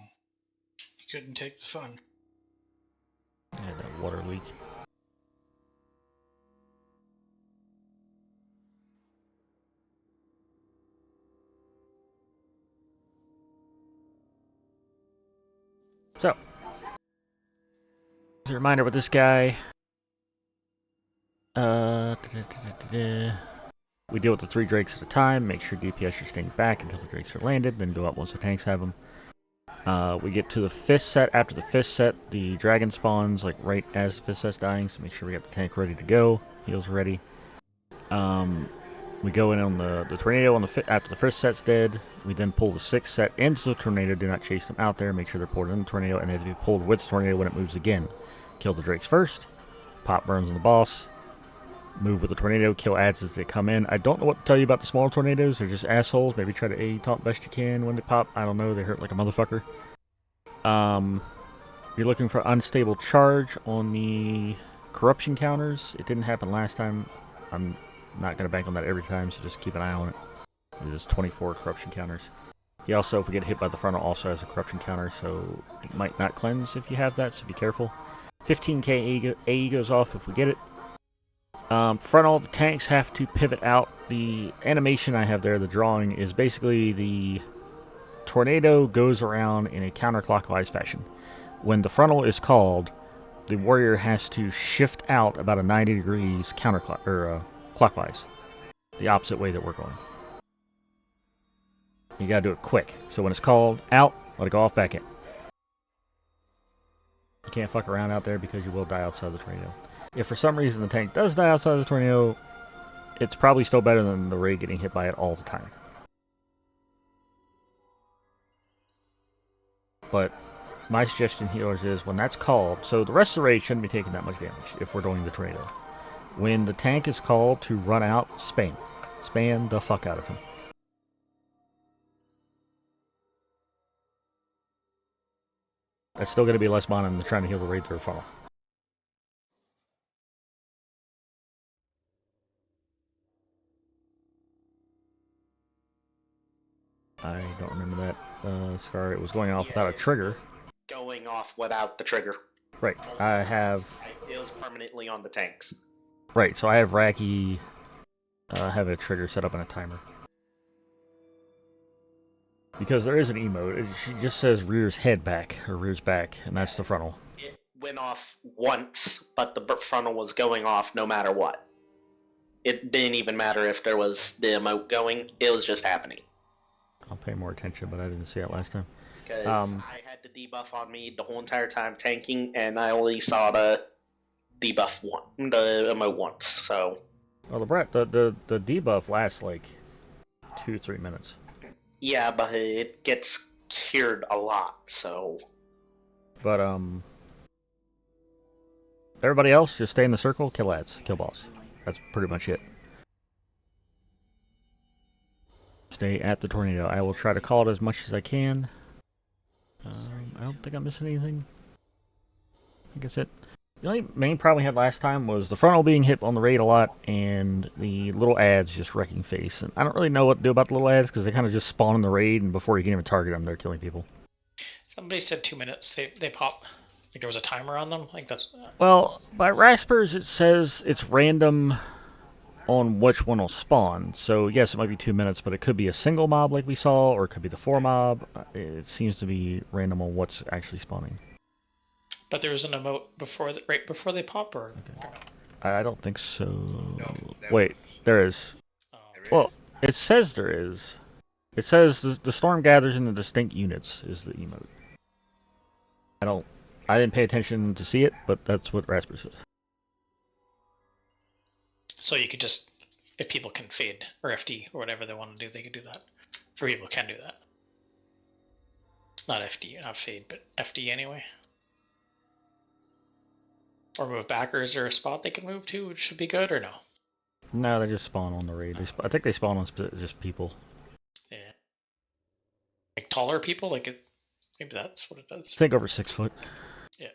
He couldn't take the fun. I had that water leak. So, as a reminder with this guy, we deal with the 3 drakes at a time. Make sure DPS are staying back until the drakes are landed, then go up once the tanks have them. We get to the 5th set. After the 5th set, the dragon spawns like right as the 5th set's dying, so make sure we got the tank ready to go. Heals ready. We go in on the tornado on after the 1st set's dead. We then pull the 6th set into the tornado. Do not chase them out there. Make sure they're pulled in the tornado, and they have to be pulled with the tornado when it moves again. Kill the drakes first. Pop burns on the boss. Move with the tornado. Kill adds as they come in. I don't know what to tell you about the smaller tornadoes. They're just assholes. Maybe try to A-taunt best you can when they pop. I don't know. They hurt like a motherfucker. You're looking for unstable charge on the corruption counters. It didn't happen last time. I'm not going to bank on that every time, so just keep an eye on it. There's 24 corruption counters. He also, if we get hit by the frontal, also has a corruption counter, so it might not cleanse if you have that, so be careful. 15k AE goes off if we get it. Frontal, the tanks have to pivot out. The animation I have there, the drawing, is basically the tornado goes around in a counterclockwise fashion. When the frontal is called, the warrior has to shift out about a 90 degrees clockwise, the opposite way that we're going. You gotta do it quick. So when it's called out, let it go off back in. You can't fuck around out there because you will die outside the tornado. If for some reason the tank does die outside the tornado, it's probably still better than the raid getting hit by it all the time. But my suggestion, healers, is when that's called, so the rest of the raid shouldn't be taking that much damage if we're doing the tornado. When the tank is called to run out, spam. Spam the fuck out of him. That's still going to be less mana than trying to heal the raid through a funnel. I don't remember that. Sorry, it was going off without a trigger. Going off without the trigger. Right, I have... It was permanently on the tanks. Right, so I have Raki have a trigger set up on a timer. Because there is an emote, she just says rears head back, or rears back, and that's the frontal. It went off once, but the frontal was going off no matter what. It didn't even matter if there was the emote going, it was just happening. I'll pay more attention, but I didn't see that last time. Because I had the debuff on me the whole entire time tanking, and I only saw the debuff the emote once, so... Well, the debuff lasts like 2-3 minutes. Yeah, but it gets cured a lot, so... But, everybody else, just stay in the circle, kill ads, kill boss. That's pretty much it. Stay at the tornado. I will try to call it as much as I can. I don't think I'm missing anything. I think that's it. The only main problem we had last time was the frontal being hit on the raid a lot, and the little ads just wrecking face. And I don't really know what to do about the little ads, because they kind of just spawn in the raid, and before you can even target them, they're killing people. Somebody said 2 minutes. They pop. Like there was a timer on them? Like that's... Well, by Raspers it says it's random on which one will spawn. So yes, it might be 2 minutes, but it could be a single mob like we saw, or it could be the 4 mob. It seems to be random on what's actually spawning. But there was an emote before, right before they pop, or... Okay. I don't think so. Wait, there is. Well, it says there is. It says the storm gathers into distinct units is the emote. I didn't pay attention to see it, but that's what Raspberry says. So you could just, if people can fade, or FD, or whatever they want to do, they can do that. For people can do that. Not FD, not fade, but FD anyway. Or move back, or is there a spot they can move to, which should be good, or no? No, they just spawn on the raid. I think they spawn on just people. Yeah. Like taller people? Like it, maybe that's what it does. I think over 6 foot. Yeah.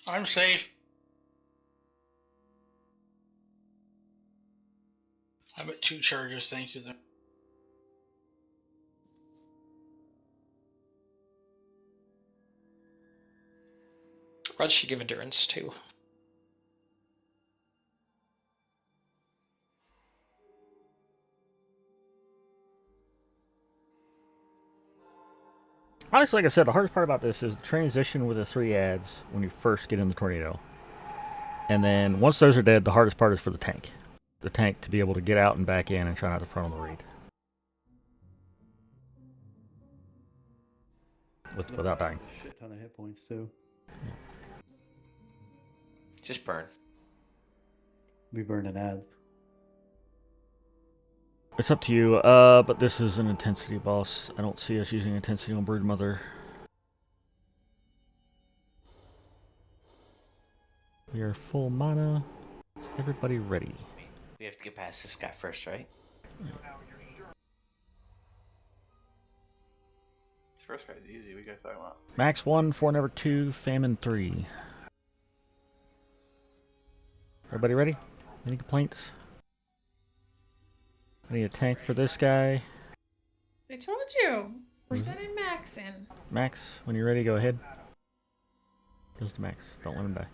I'm safe. I'm at 2 charges, thank you. Rod should give endurance too. Honestly, like I said, the hardest part about this is the transition with the 3 ads when you first get in the tornado. And then once those are dead, the hardest part is for the tank. The tank to be able to get out and back in and try not to front on the raid. Without dying. Shit ton of hit points too. Yeah. Just burn. We burn an ad. It's up to you, but this is an intensity boss. I don't see us using intensity on Broodmother. We are full mana. Is everybody ready? We have to get past this guy first, right? This first guy's easy. We guys talking about? Max 1, 4 never 2, Famine 3. Everybody ready? Any complaints? I need a tank for this guy. I told you. We're sending Max in. Max, when you're ready, go ahead. Goes to Max. Don't let him die.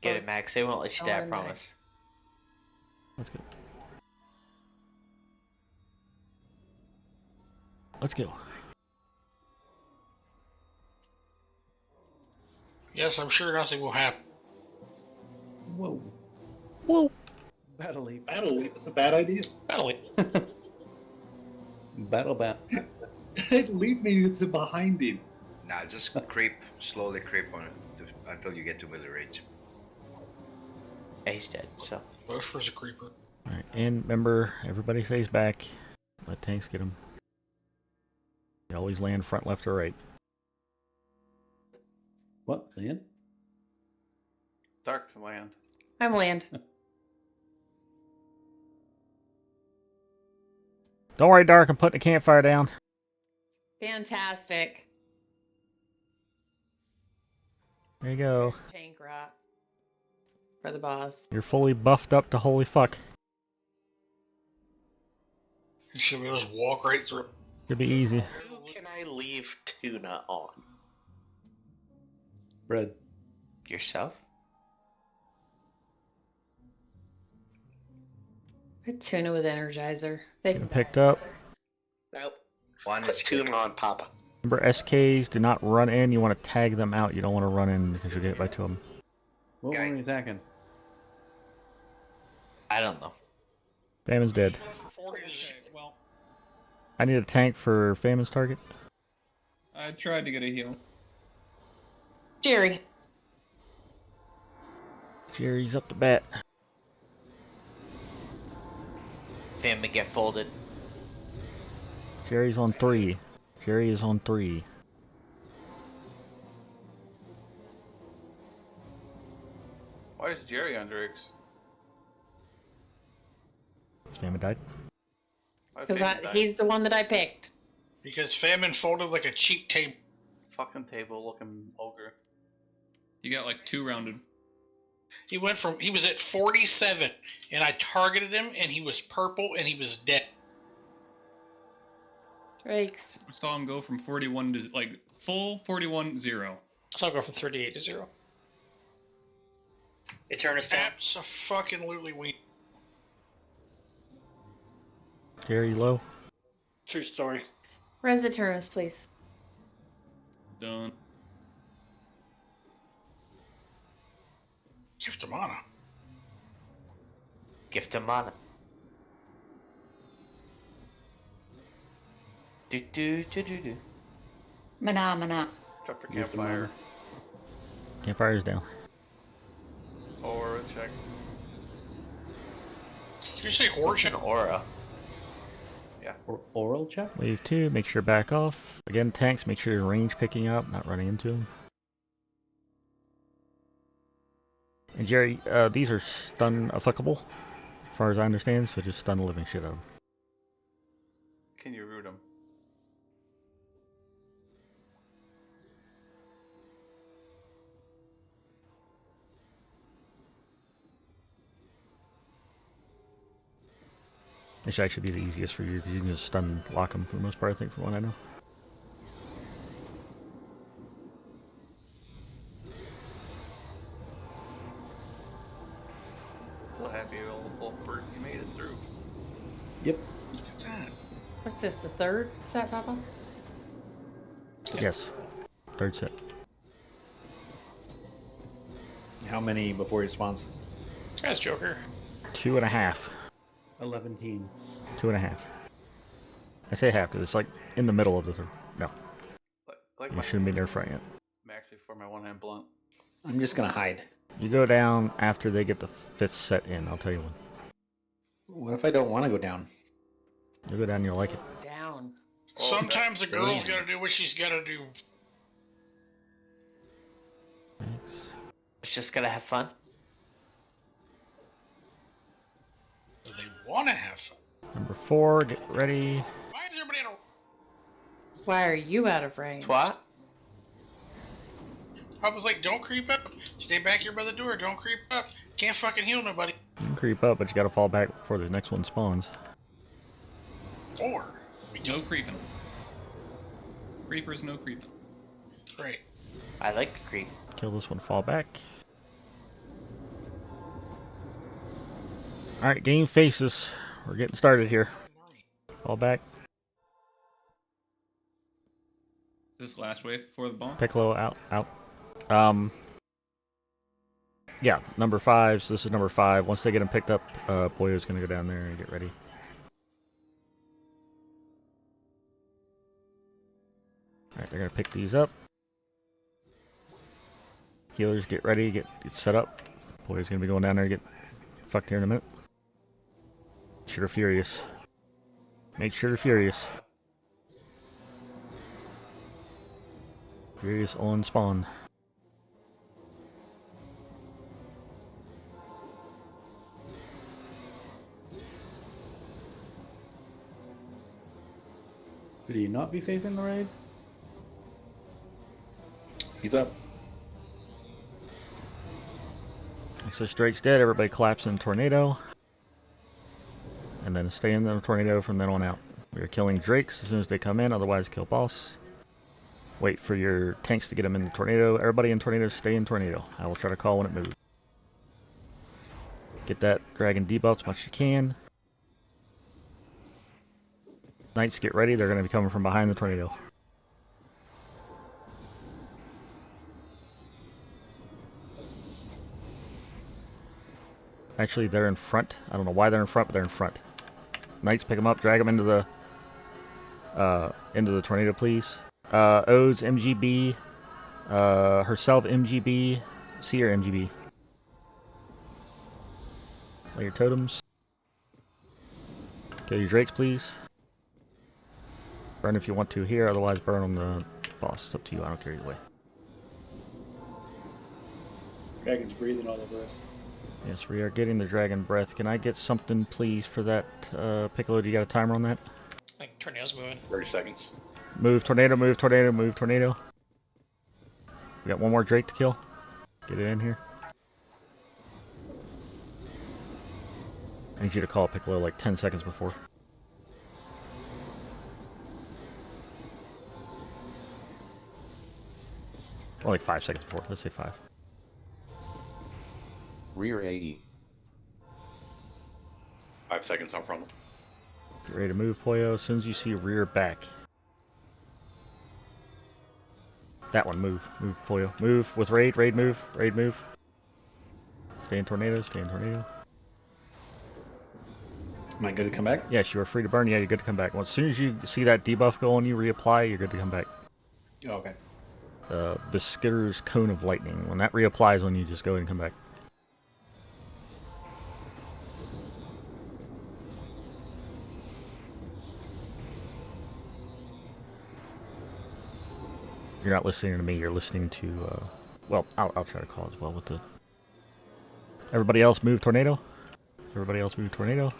Get it, Max. They won't let you die, I promise. Let's go. Let's go. Yes, I'm sure nothing will happen. Whoa. Whoa. Battle leap. Battle leap is a bad idea. Battle leap. Battle bat. Leap me to behind him. Nah, just slowly creep on it until you get to melee range. Yeah, he's dead, so. Bushra's a creeper. Alright, and remember, everybody stays back. Let tanks get them. You always land front, left, or right. What? Land? Dark's land. I'm land. Don't worry, Dark, I'm putting the campfire down. Fantastic. There you go. Tank rot. For the boss. You're fully buffed up to holy fuck. Should we just walk right through? Could be easy. Who can I leave tuna on? Bread. Yourself? A tuna with Energizer. They Getting picked up. Nope. Put tuna on Papa. Remember, SKs do not run in. You want to tag them out. You don't want to run in because you'll get hit by 2 of them. What were we attacking? I don't know. Famine's dead. Well, I need a tank for Famine's target. I tried to get a heal. Jerry. Jerry's up to bat. Family get folded. Jerry's on 3. Jerry is on 3. Why is Jerry under X? Famine died. Because he's the one that I picked. Because Famine folded like a cheap table. Fucking table looking ogre. You got like 2 rounded. He was at 47, and I targeted him, and he was purple, and he was dead. Drakes. I saw him go from 41 to like full 41-0. So I'll go from 38 to 0. Eternus down. Abso-fucking-lutely we. Gary low. True story. Res Eternus, please. Done. Gift of mana. Gift of mana. Do. Mana. Drop your campfire. Campfire's down. Or check. Did you say horse? An aura. Yeah. Oral check? Wave 2, make sure back off. Again, tanks, make sure your range picking up, not running into them. And Jerry, these are stun applicable, as far as I understand, so just stun the living shit out of them. Can you root him? This should actually be the easiest for you, because you can just stun lock them for the most part, I think, from what I know. So happy, old Wolfbird, you made it through. Yep. What's this, the third set, Papa? Yes. Third set. How many before he spawns? That's Joker. 2.5. 11 team. 2.5. I say half, because it's like in the middle of the... No. Like You shouldn't be near front yet. I'm actually for my one-hand blunt. I'm just gonna hide. You go down after they get the 5th set in, I'll tell you when. What if I don't want to go down? You go down, you'll like it. Down. Sometimes a girl's gotta do what she's gotta do. It's just gonna have fun. Do they wanna have fun? Number 4, get ready. Why is everybody in a... Why are you out of range? Twat. I was like, don't creep up. Stay back here by the door. Don't creep up. Can't fucking heal nobody. You can creep up, but you gotta fall back before the next one spawns. Or No creeping. Creepers, no creeping. Great. I like creep. Kill this one, fall back. Alright, game faces. We're getting started here. Fall back. This last wave before the bomb. Piccolo out. Yeah, number 5. So this is number 5. Once they get him picked up, Boyo's gonna go down there and get ready. Alright, they're gonna pick these up. Healers, get ready, get set up. Boyo's gonna be going down there and get fucked here in a minute. Make sure they're furious. Make sure they're furious. Furious on spawn. Could he not be facing the raid? He's up. So Drake's dead, everybody collapse in tornado. And then stay in the tornado from then on out. We are killing Drakes as soon as they come in, otherwise kill boss. Wait for your tanks to get them in the tornado. Everybody in tornado, stay in tornado. I will try to call when it moves. Get that dragon debuff as much as you can. Knights, get ready. They're going to be coming from behind the tornado. Actually, they're in front. I don't know why they're in front, but they're in front. Knights, pick them up, drag them into the tornado, please. Odes, MGB. Herself, MGB. Seer, MGB. Lay your totems. Kill your drakes, please. Burn if you want to here, otherwise burn on the boss. It's up to you, I don't care either way. Dragon's breathing all over us. Yes, we are getting the dragon breath. Can I get something, please, for that, Piccolo? Do you got a timer on that? I think tornado's moving. 30 seconds. Move, tornado, move, tornado, move, tornado. We got one more Drake to kill. Get it in here. I need you to call Piccolo like 10 seconds before. Or like 5 seconds before. Let's say 5. Rear AE. 5 seconds on frontal. Get ready to move, Poyo. As soon as you see rear back. That one, move. Move, Poyo. Move with raid. Raid move. Raid move. Stay in tornado. Stay in tornado. Am I good to come back? Yes, you are free to burn. Yeah, you're good to come back. Well, as soon as you see that debuff go on you, reapply, you're good to come back. Oh, okay. Viskudra's Cone of Lightning. When that reapplies on you, just go ahead and come back. You're not listening to me, you're listening to, well, I'll try to call as well with the... Everybody else move tornado. Everybody else move tornado.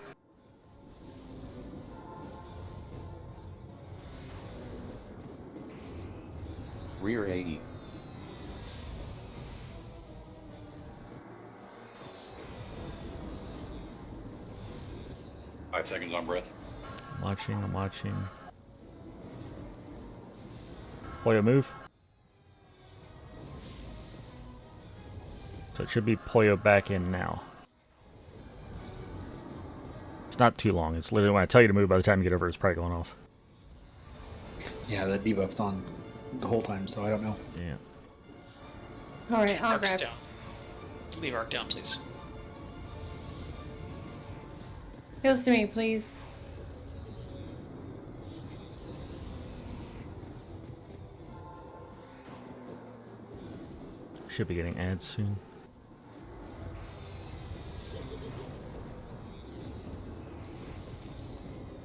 Rear AE. Five seconds on breath. I'm watching. Poyo move. So it should be Poyo back in now. It's not too long. It's literally when I tell you to move, by the time you get over, it's probably going off. Yeah, the debuff's on the whole time, so I don't know. Yeah. All right, I'll Arc's grab. down. Leave Arc down, please. Heals to me, please. Should be getting ads soon.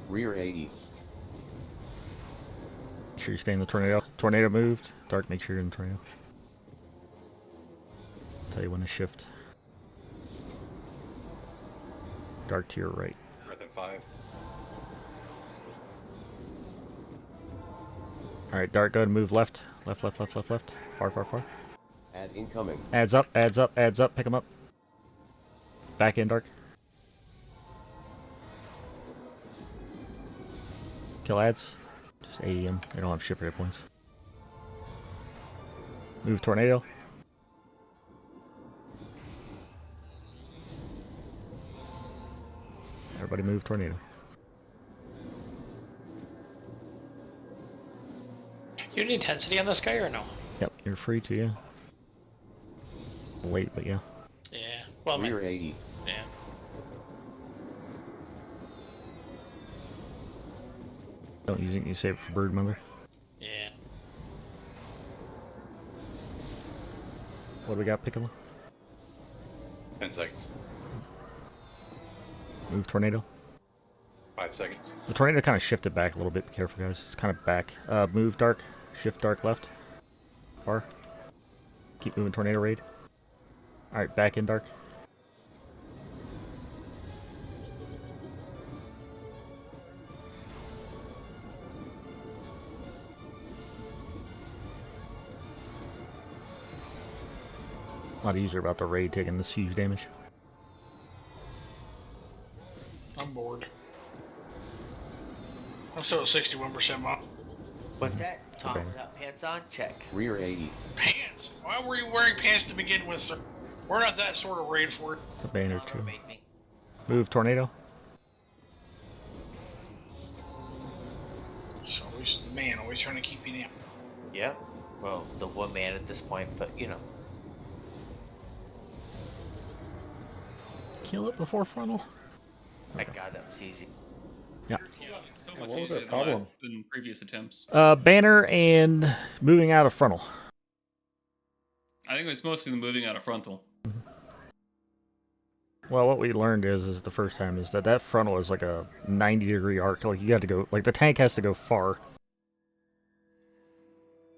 Rear AE. Make sure you stay in the tornado. Tornado moved. Dark, make sure you're in the tornado. Tell you when to shift. Dark to your right. Breath at 5. Alright, Dark, go ahead and move left. Left. Far. Ad incoming. Adds up. Pick them up. Back in, Dark. Kill ads. Just AEM. They don't have shift rate points. Move tornado. Everybody move tornado. You need intensity on this guy or no? Yep, you're free to, yeah. Late, but yeah. Yeah. Well, Rear AE. yeah. Don't use it, you save it for Bird Mother. Yeah. What do we got, Piccolo? 10 seconds. Move tornado. 5 seconds. The tornado kind of shifted back a little bit. Be careful, guys. It's kind of back. Move dark. Shift dark left. Far. Keep moving tornado raid. Alright, back in dark. A lot of user about the raid taking this huge damage. I'm bored. I'm still at 61% off. What's that? Tom without pants on? Check. Rear AE. Pants? Why were you wearing pants to begin with, sir? We're not that sort of raid for it. It's a banner too. Move tornado. So always the man, always trying to keep you down. Yep. Well, the one man at this point, but you know. Kill it before frontal. I got it. It's easy. Yeah. So Yeah, much what was easier the problem? than previous attempts. Banner and moving out of frontal. I think it was mostly the moving out of frontal. Well, what we learned is the first time is that frontal is like a 90-degree arc. Like you got to go, like the tank has to go far.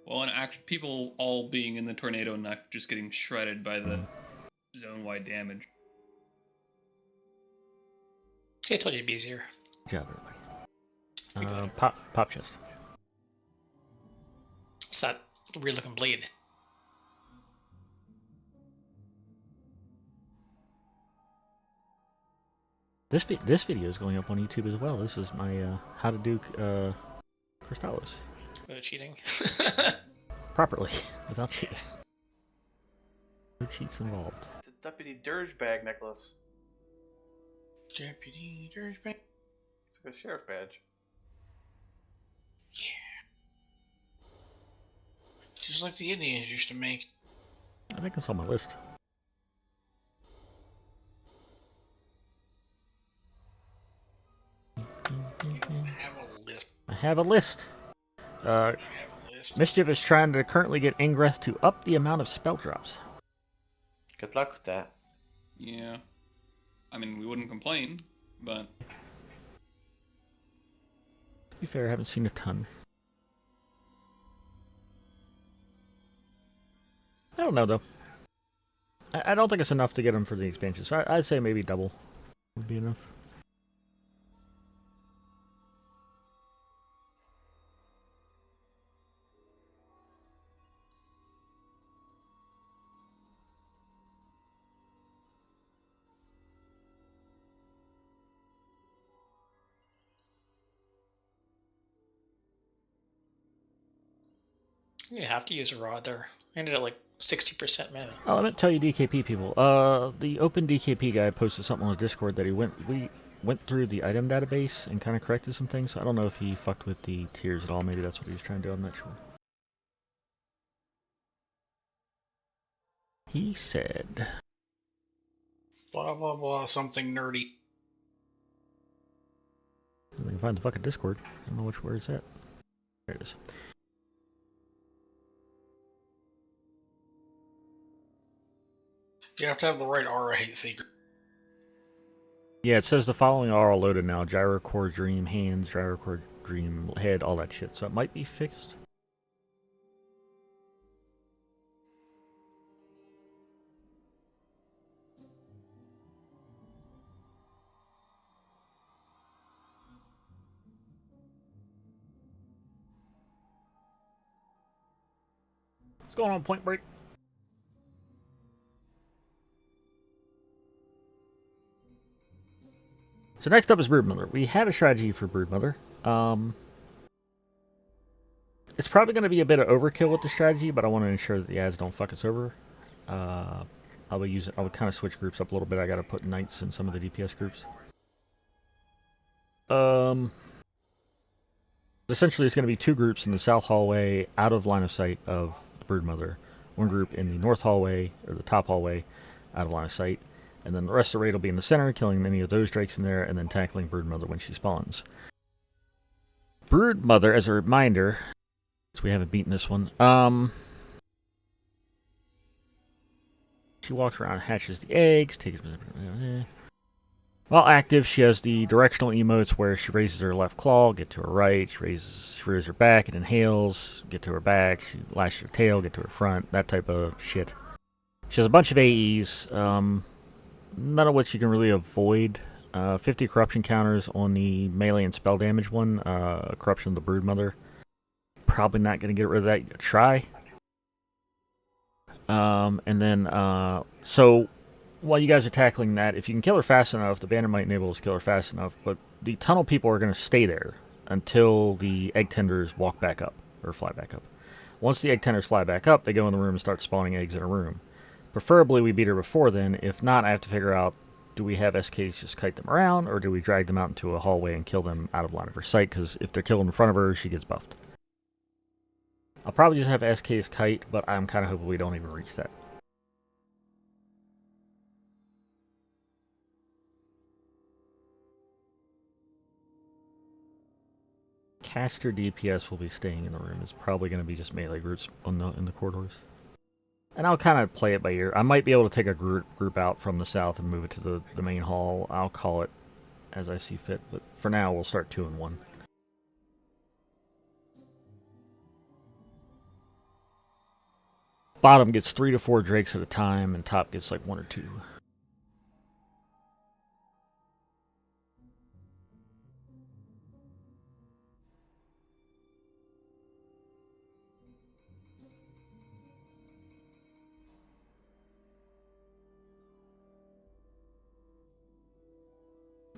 Well, and people all being in the tornado and not just getting shredded by the zone-wide damage. See, I told you it'd be easier. Good job, everybody. Pop chest. What's that weird-looking blade? This video is going up on YouTube as well. This is my how to do Crystallos. Cheating. properly without cheating. No cheats involved. It's a Deputy Dirgebag necklace. Deputy Dirgebag. It's like a sheriff badge. Just like the Indians used to make. I think it's on my list. Have a list. I have a list. Mischief is trying to currently get Ingress to up the amount of spell drops. Good luck with that. Yeah. I mean, we wouldn't complain, but... To be fair, I haven't seen a ton. I don't know, though. I don't think it's enough to get them for the expansion, so I'd say maybe double would be enough. You have to use a rod there. I ended at like 60% mana. Oh, I meant to tell you, DKP people. The open DKP guy posted something on his Discord that we went through the item database and kind of corrected some things. So I don't know if he fucked with the tiers at all. Maybe that's what he was trying to do. I'm not sure. He said, Blah, blah, blah, something nerdy. I can find the fucking Discord. I don't know where it's at. There it is. You have to have the right aura, Hate Seeker. Yeah, it says the following are all loaded now. Gyrocore Dream Hands, Gyrocore Dream Head, all that shit. So it might be fixed. What's going on, Point Break? So next up is Broodmother. We had a strategy for Broodmother. It's probably going to be a bit of overkill with the strategy, but I want to ensure that the ads don't fuck us over. I would kind of switch groups up a little bit. I got to put knights in some of the DPS groups. Essentially, it's going to be two groups in the south hallway, out of line of sight of Broodmother. One group in the north hallway, or the top hallway, out of line of sight. And then the rest of the raid will be in the center, killing any of those drakes in there, and then tackling Broodmother when she spawns. Broodmother, as a reminder, since we haven't beaten this one, she walks around, hatches the eggs, takes... While active, she has the directional emotes where she raises her left claw, get to her right, she raises her back, and inhales, get to her back, she lashes her tail, get to her front, that type of shit. She has a bunch of AEs, none of which you can really avoid. 50 corruption counters on the melee and spell damage one. Corruption of the Broodmother. Probably not going to get rid of that. You gotta try. And then, so while you guys are tackling that, if you can kill her fast enough, the banner might enable us to kill her fast enough, but the tunnel people are going to stay there until the egg tenders walk back up, or fly back up. Once the egg tenders fly back up, they go in the room and start spawning eggs in a room. Preferably we beat her before then. If not, I have to figure out, do we have SKs just kite them around, or do we drag them out into a hallway and kill them out of line of her sight? Because if they're killed in front of her, she gets buffed. I'll probably just have SKs kite, but I'm kind of hoping we don't even reach that. Caster DPS will be staying in the room. It's probably going to be just melee groups in the corridors. And I'll kind of play it by ear. I might be able to take a group out from the south and move it to the main hall. I'll call it as I see fit. But for now, we'll start 2 and 1. Bottom gets 3 to 4 drakes at a time, and top gets like 1 or 2.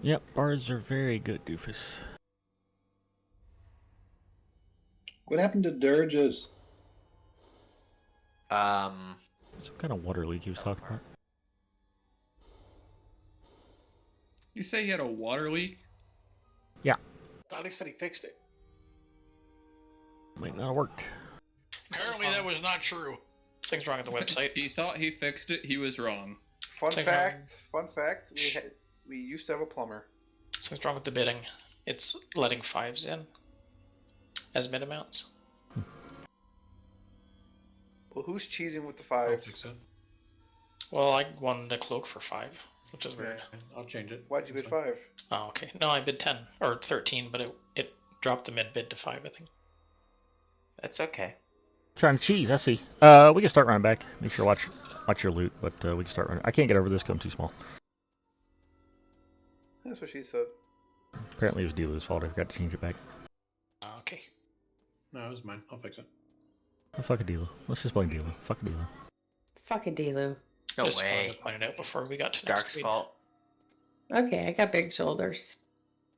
Yep, bards are very good, doofus. What happened to dirges? Some kind of water leak he was talking about. You say he had a water leak? Yeah. Thought he said he fixed it. Might not have worked. Apparently that was not true. Something's wrong with the website. He thought he fixed it. He was wrong. Fun Same fact. Fun fact. We used to have a plumber. Something's wrong with the bidding. It's letting 5s in as mid amounts. Well, who's cheesing with the 5s? Well, I wanted a cloak for 5, which is weird. I'll change it. Why'd you bid 5? Oh, okay. No, I bid 10 or 13, but it dropped the mid bid to 5, I think. That's okay. Trying to cheese, I see. We can start running back. Make sure watch your loot, but we can start running. I can't get over this because I'm too small. That's what she said. Apparently it was Dealu's fault. I forgot to change it back. Okay. No, it was mine. I'll fix it. Oh, fuck a Dealu. Let's just blame Dealu. Fuck a Dealu. Fuck a Delu. No Just way. wanted to point it out before we got to Dark's next week. fault. Okay, I got big shoulders.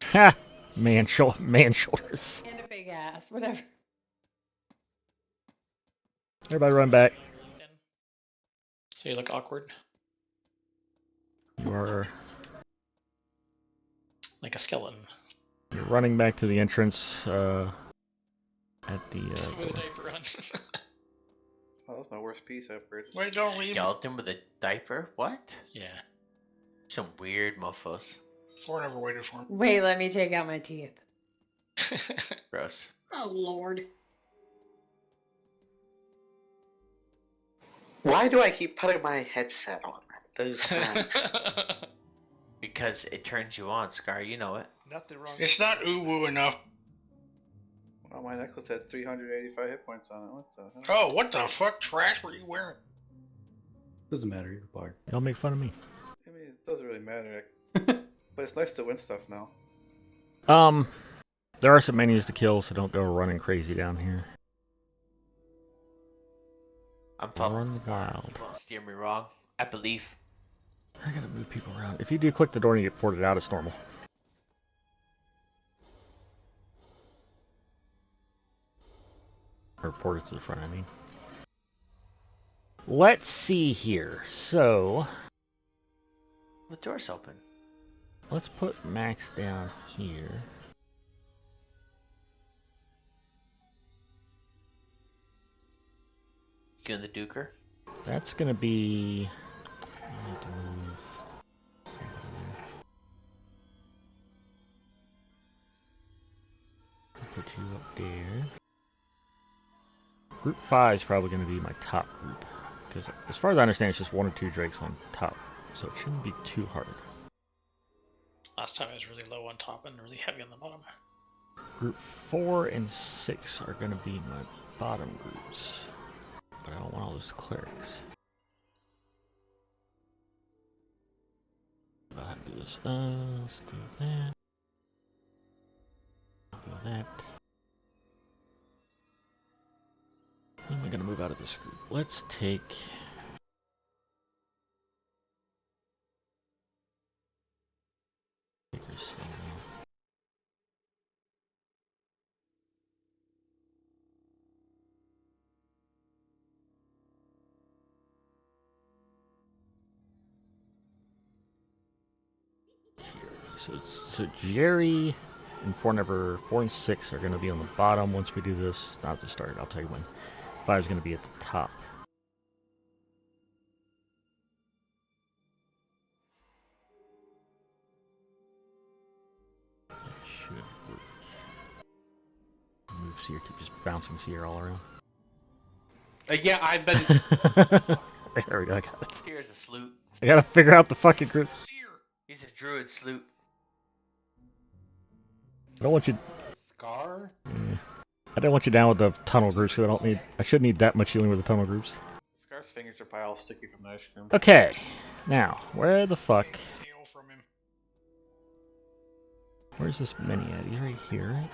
Ha! Man shoulders. And a big ass, whatever. Everybody run back. So you look awkward. You are... Like a skeleton. You're running back to the entrance, at the, With a diaper on. Oh, that's my worst piece I've heard. Wait, don't leave. Skeleton with a diaper? What? Yeah. Some weird mofos. Thor never waited for him. Wait, let me take out my teeth. Gross. Oh, Lord. Why do I keep putting my headset on those times? Because it turns you on, Scar. You know it. Nothing wrong. It's not uwu enough. Well, my necklace had 385 hit points on it. What the hell? Oh, what the fuck trash were you wearing? Doesn't matter, you're a bard. Y'all make fun of me. I mean, it doesn't really matter. But it's nice to win stuff now. There are some menus to kill, so don't go running crazy down here. I'm Run wild. Don't steer me wrong. I believe. I gotta move people around. If you do click the door and you get ported out, it's normal. Or ported to the front, I mean. Let's see here. So, The door's open. let's put Max down here. You in the duker? That's gonna be... I need to move somebody there. I'll put you up there. Group 5 is probably gonna be my top group. Because as far as I understand, it's just 1 or 2 drakes on top. So it shouldn't be too hard. Last time I was really low on top and really heavy on the bottom. Group 4 and 6 are gonna be my bottom groups. But I don't want all those clerics. I'll have to do this. Let's do that. Do that. When am I gonna move out of this group? Let's take... So Jerry and 4 and 6 are going to be on the bottom once we do this. Not at the start, I'll tell you when. 5 is going to be at the top. That should work. Move Seer, keep just bouncing Seer all around. Yeah, I've been... There we go, I got it. Seer's a sloot. I gotta figure out the fucking groups. He's a druid sloot. I don't want you... Scar? I don't want you down with the tunnel groups, because I shouldn't need that much healing with the tunnel groups. Scar's fingers are probably all sticky from the ice cream. Okay, now, where the fuck... Where's this mini at? He's right here, right?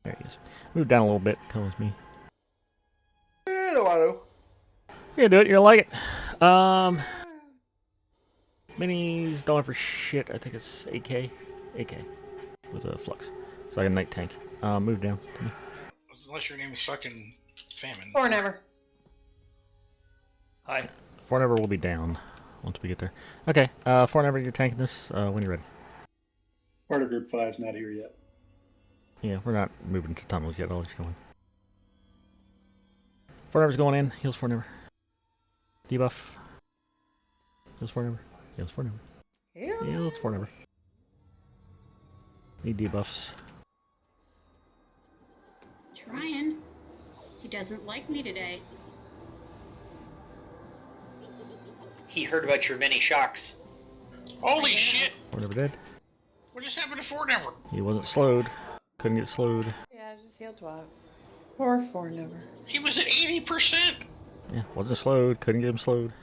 There he is. Move down a little bit, come with me. Auto. You can do it, you're gonna like it. Minis don't have for shit, I think it's AK. AK. With a flux. It's like a night tank. Move down to me. Unless your name is fucking Famine. Or never. Hi. Forever will be down once we get there. Okay, Forever, you're tanking this when you're ready. Part of Group 5's not here yet. Yeah, we're not moving to tunnels yet. I'll let you know when. Forever's going in. Heals Forever. Debuff. Heals Forever. Heals Forever. Heals Forever. Need debuffs. Trying. He doesn't like me today. He heard about your many shocks. Holy shit! Forever dead. What just happened to Forever? He wasn't slowed. Couldn't get slowed. Yeah, just heal twat. Or four never. He was at 80%. Yeah, wasn't slowed. Couldn't get him slowed.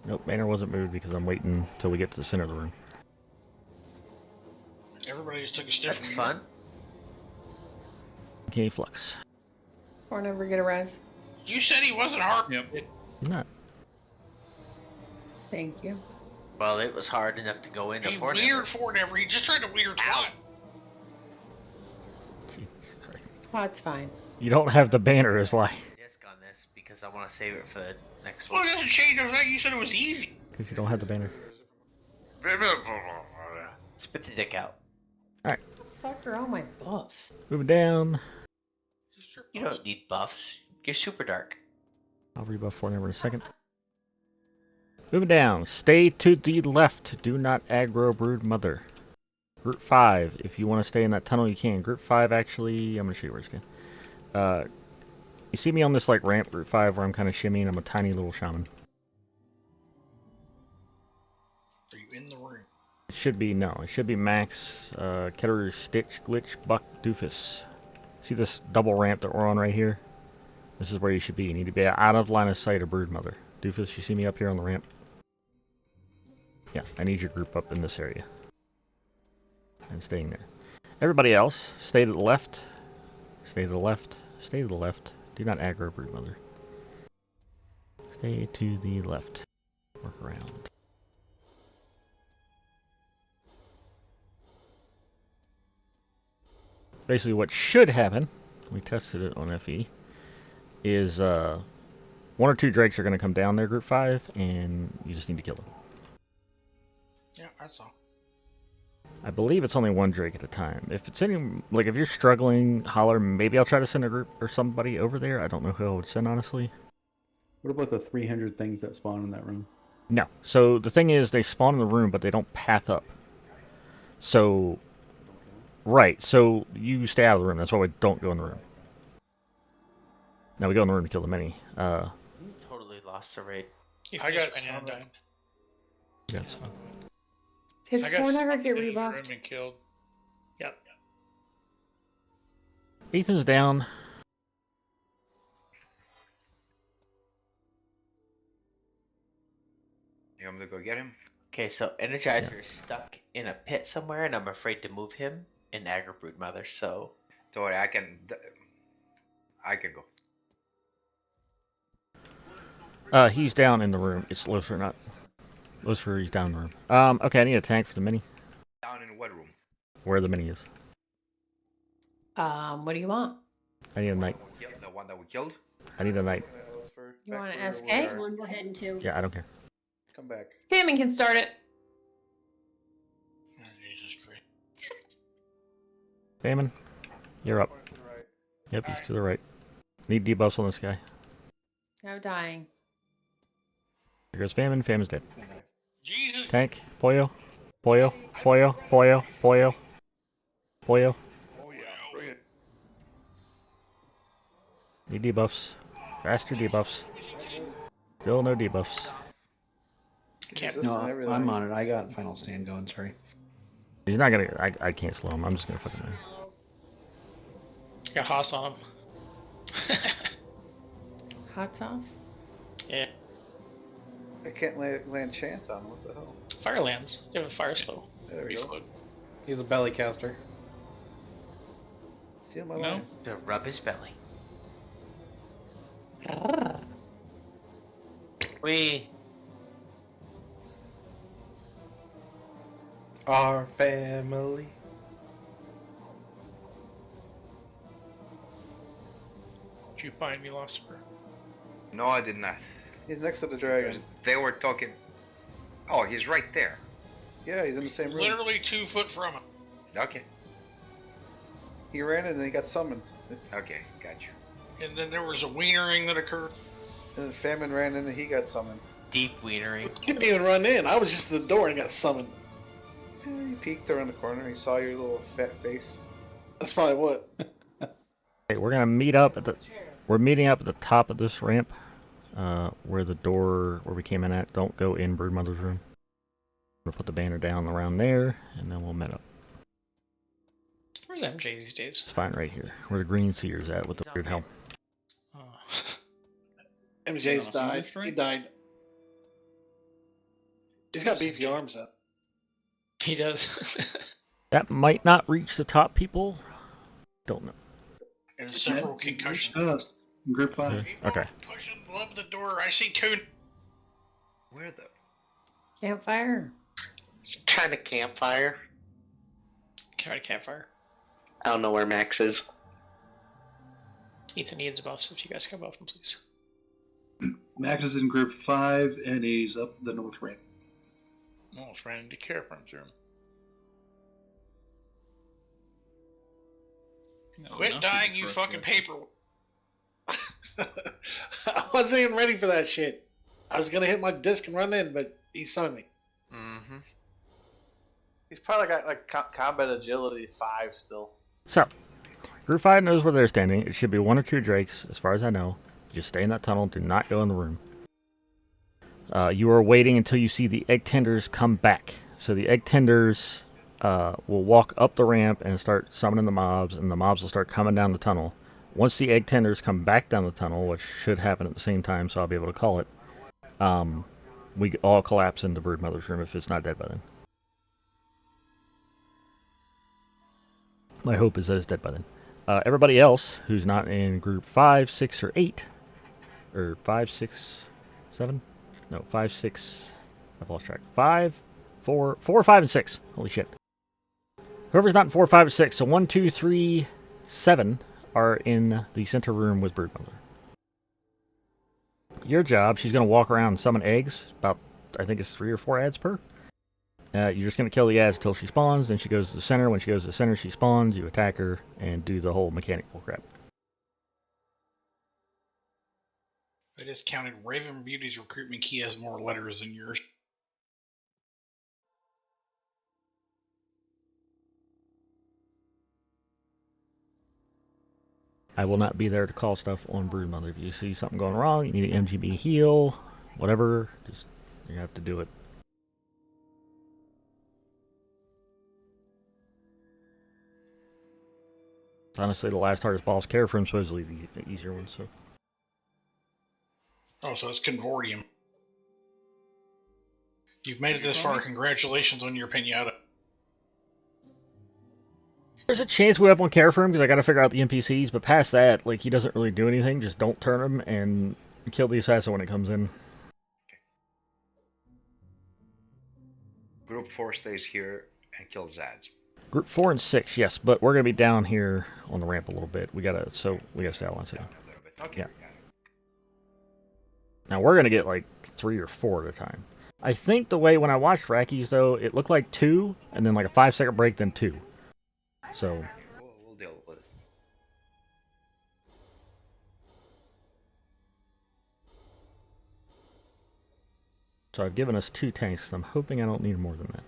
Nope, banner wasn't moved because I'm waiting until we get to the center of the room. Everybody just took a step. That's fun. Okay, flux. Or never get a res. You said he wasn't hard. Yep. You're not. Thank you. Well, it was hard enough to go into He Forever. weird Forever. He just tried to weird twat. Jesus Christ. Twat's fine. You don't have the banner, is why. Disc on this because I want to save it for the next Well, one. it doesn't change the fact you said it was easy. Because you don't have the banner. Spit the dick out. Alright, Fuck are all my buffs? moving down. You don't need buffs. You're super dark. I'll rebuff Forever in a second. Moving down. Stay to the left. Do not aggro Brood Mother. Group 5. If you want to stay in that tunnel, you can. Group 5, actually, I'm going to show you where to stand. You see me on this like ramp, Group 5, where I'm kind of shimmying. I'm a tiny little shaman. Are you in the room? It should be, no. It should be Max, Keter, Stitch, Glitch, Buck, Doofus. See this double ramp that we're on right here? This is where you should be. You need to be out of line of sight of Brood Mother. Doofus, you see me up here on the ramp? Yeah, I need your group up in this area. And staying there. Everybody else, stay to the left. Stay to the left. Stay to the left. Do not aggro Brood Mother. Stay to the left. Work around. Basically what should happen, we tested it on FE, is one or two drakes are going to come down there, Group 5, and you just need to kill them. Yeah, that's all. I believe it's only one drake at a time. If it's any, like if you're struggling, holler, maybe I'll try to send a group or somebody over there. I don't know who I would send, honestly. What about the 300 things that spawn in that room? No. So the thing is, they spawn in the room, but they don't path up. So, right. So you stay out of the room. That's why we don't go in the room. Now we go in the room to kill the mini. Totally lost the raid. I got some. some. Yes. Did I got four never get in his room rebuffed? and killed. Yep. Ethan's down. You want me to go get him? Okay, so Energizer is stuck in a pit somewhere, and I'm afraid to move him in Aggro Brood Mother, so... Don't worry, I can go. He's down in the room. It's Lucifer, not... Lucifer, he's down in the room. Okay, I need a tank for the mini. Down in what room? Where the mini is. What do you want? I need a knight. The one that we killed? I need a knight. You want an SK? One, go ahead and two. Yeah, I don't care. Come back. Famine can start it. Oh, Jesus Christ. Famine, you're up. Yep, he's to the right. Need debuffs on this guy. No dying. Here goes Famine. Famine's dead. Jesus. Tank. Pollo. Pollo. Pollo. Pollo. Pollo. Pollo. Oh yeah, bring it. Need debuffs. Faster debuffs. Still no debuffs. No, I'm on it. I got Final Stand going, sorry. He's not gonna... I can't slow him. I'm just gonna fucking... Got Haas on him. Hot sauce? Yeah. I can't land chance on him. What the hell? Fire lands. You have a fire slow. There we go. He's a belly caster. Steal my No. line. To rub his belly. We... Our family. you find me, Lucifer? No, I did not. He's next to the dragon. They were talking. Oh, he's right there. Yeah, he's in the same room. Literally 2 foot from him. Okay. He ran in and he got summoned. Okay, got you. And then there was a wienering that occurred. And Famine ran in and he got summoned. Deep wienering. I didn't even run in. I was just at the door and got summoned. Yeah, he peeked around the corner. He saw your little fat face. That's probably what. Okay, we're gonna meet up at the. We're meeting up at the top of this ramp, where the door where we came in at. Don't go in Broodmother's room. We'll put the banner down around there, and then we'll meet up. Where's MJ these days? It's fine right here, where the green seer's at with the weird helm. Oh. MJ's died. He died. He's got beefy arms up. He does. That might not reach the top people. Don't know. There's several concussions. Us. Group 5. Okay. Pushing up the door. I see 2. Where the? Campfire. Trying to campfire. Carry campfire. I don't know where Max is. Ethan needs buffs if you guys can buff him, please. Max is in group 5, and he's up the north ramp. Almost ran into Kerafyrm's room. No, Quit nothing dying, you for fucking paper. I wasn't even ready for that shit. I was gonna hit my disc and run in, but he saw me. Mm-hmm. He's probably got like combat agility 5 still. So, Group 5 knows where they're standing. It should be 1 or 2 drakes, as far as I know. Just stay in that tunnel. Do not go in the room. You are waiting until you see the egg tenders come back. So the egg tenders will walk up the ramp and start summoning the mobs, and the mobs will start coming down the tunnel. Once the egg tenders come back down the tunnel, which should happen at the same time, so I'll be able to call it, we all collapse into Broodmother's room if it's not dead by then. My hope is that it's dead by then. Everybody else who's not in group 5, 6, or 8, or 5, 6, 7? No, 5, 6. I've lost track. 5, 4, 5, and 6. Holy shit. Whoever's not in 4, 5, or 6, so 1, 2, 3, 7 are in the center room with Broodmother. Your job, she's going to walk around and summon eggs. About, I think it's 3 or 4 ads per. You're just going to kill the ads until she spawns, then she goes to the center. When she goes to the center, she spawns, you attack her, and do the whole mechanic bullcrap. I just counted Raven Beauty's recruitment key has more letters than yours. I will not be there to call stuff on Broodmother. If you see something going wrong, you need an MGB heal, whatever, just you have to do it. Honestly, the last hardest boss, Kerafyrm, supposedly the easier one, so. Oh, so it's Convortium. You've made it this far. Congratulations on your pinata. There's a chance we up on Kerafyrm because I got to figure out the NPCs, but past that, like, he doesn't really do anything. Just don't turn him and kill the assassin when it comes in. Group 4 stays here and kills Zads. Group 4 and 6, yes, but we're gonna be down here on the ramp a little bit. We gotta stay out one second. Okay. Yeah. Now we're gonna get like 3 or 4 at a time. I think the way when I watched Racky's though, it looked like 2, and then like a 5-second break, then 2. So. We'll deal with it. So I've given us 2 tanks. So I'm hoping I don't need more than that.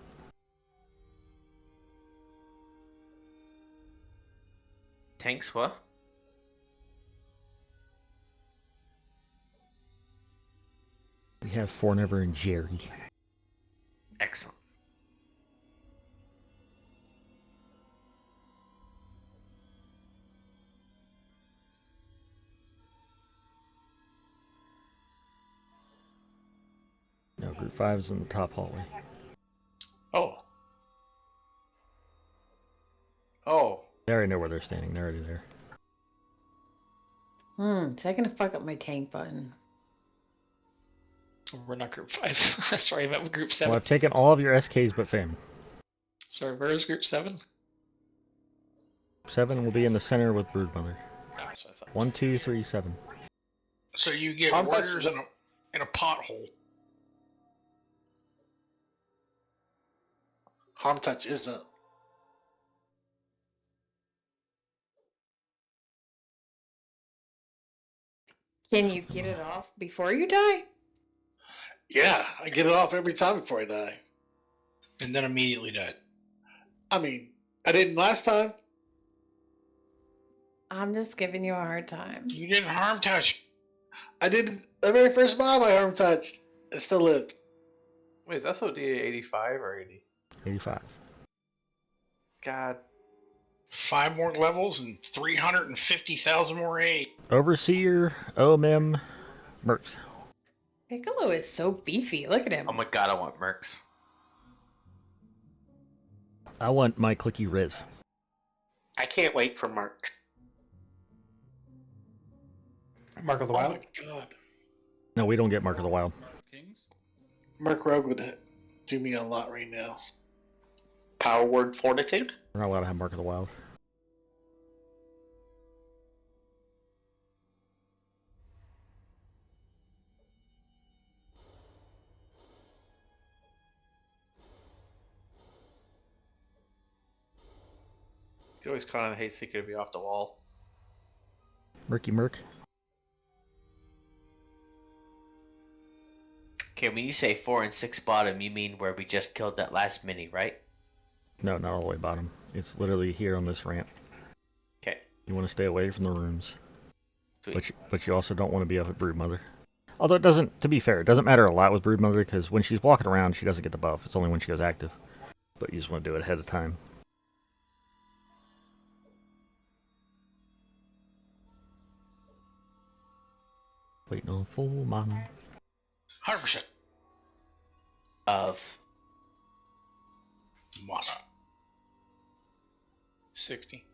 Tanks, what? We have Fornever and Jerry. Excellent. No, Group 5 is in the top hallway. Oh. Oh. They already know where they're standing. They're already there. Is that gonna fuck up my tank button? We're not group 5. Sorry, I meant group 7. Well, I've taken all of your SKs but Fam. Sorry, where is group 7? 7 will be in the center with Broodmother. That's what I thought. 1, 2, 3, 7. So you get Harm touch warriors is in a pothole. Harm touch is up. Can you get it off before you die? Yeah, I get it off every time before I die. And then immediately dead. I mean, I didn't last time. I'm just giving you a hard time. You didn't harm touch. I did the very first mob I harm touched. I still lived. Wait, is SOD 85 or 80? 85. God. 5 more levels and 350,000 more aid. Overseer, OMM, Mercs. Piccolo is so beefy. Look at him. Oh my god, I want Mercs. I want my clicky Riz. I can't wait for Mark. Mark of the Oh Wild? my god. No, we don't get Mark of the Wild. Kings? Merc Rogue would do me a lot right now. Power word fortitude? We're not allowed to have Mark of the Wild. You can always count on Hate Seeker to be off the wall. Murky Merc. Okay, when you say 4 and 6 bottom, you mean where we just killed that last mini, right? No, not all the way bottom. It's literally here on this ramp. Okay. You want to stay away from the rooms. Sweet. But you also don't want to be up at Broodmother. Although it doesn't, to be fair, it doesn't matter a lot with Broodmother because when she's walking around, she doesn't get the buff. It's only when she goes active. But you just want to do it ahead of time. Waiting on full mana. 100% Of mana. 60.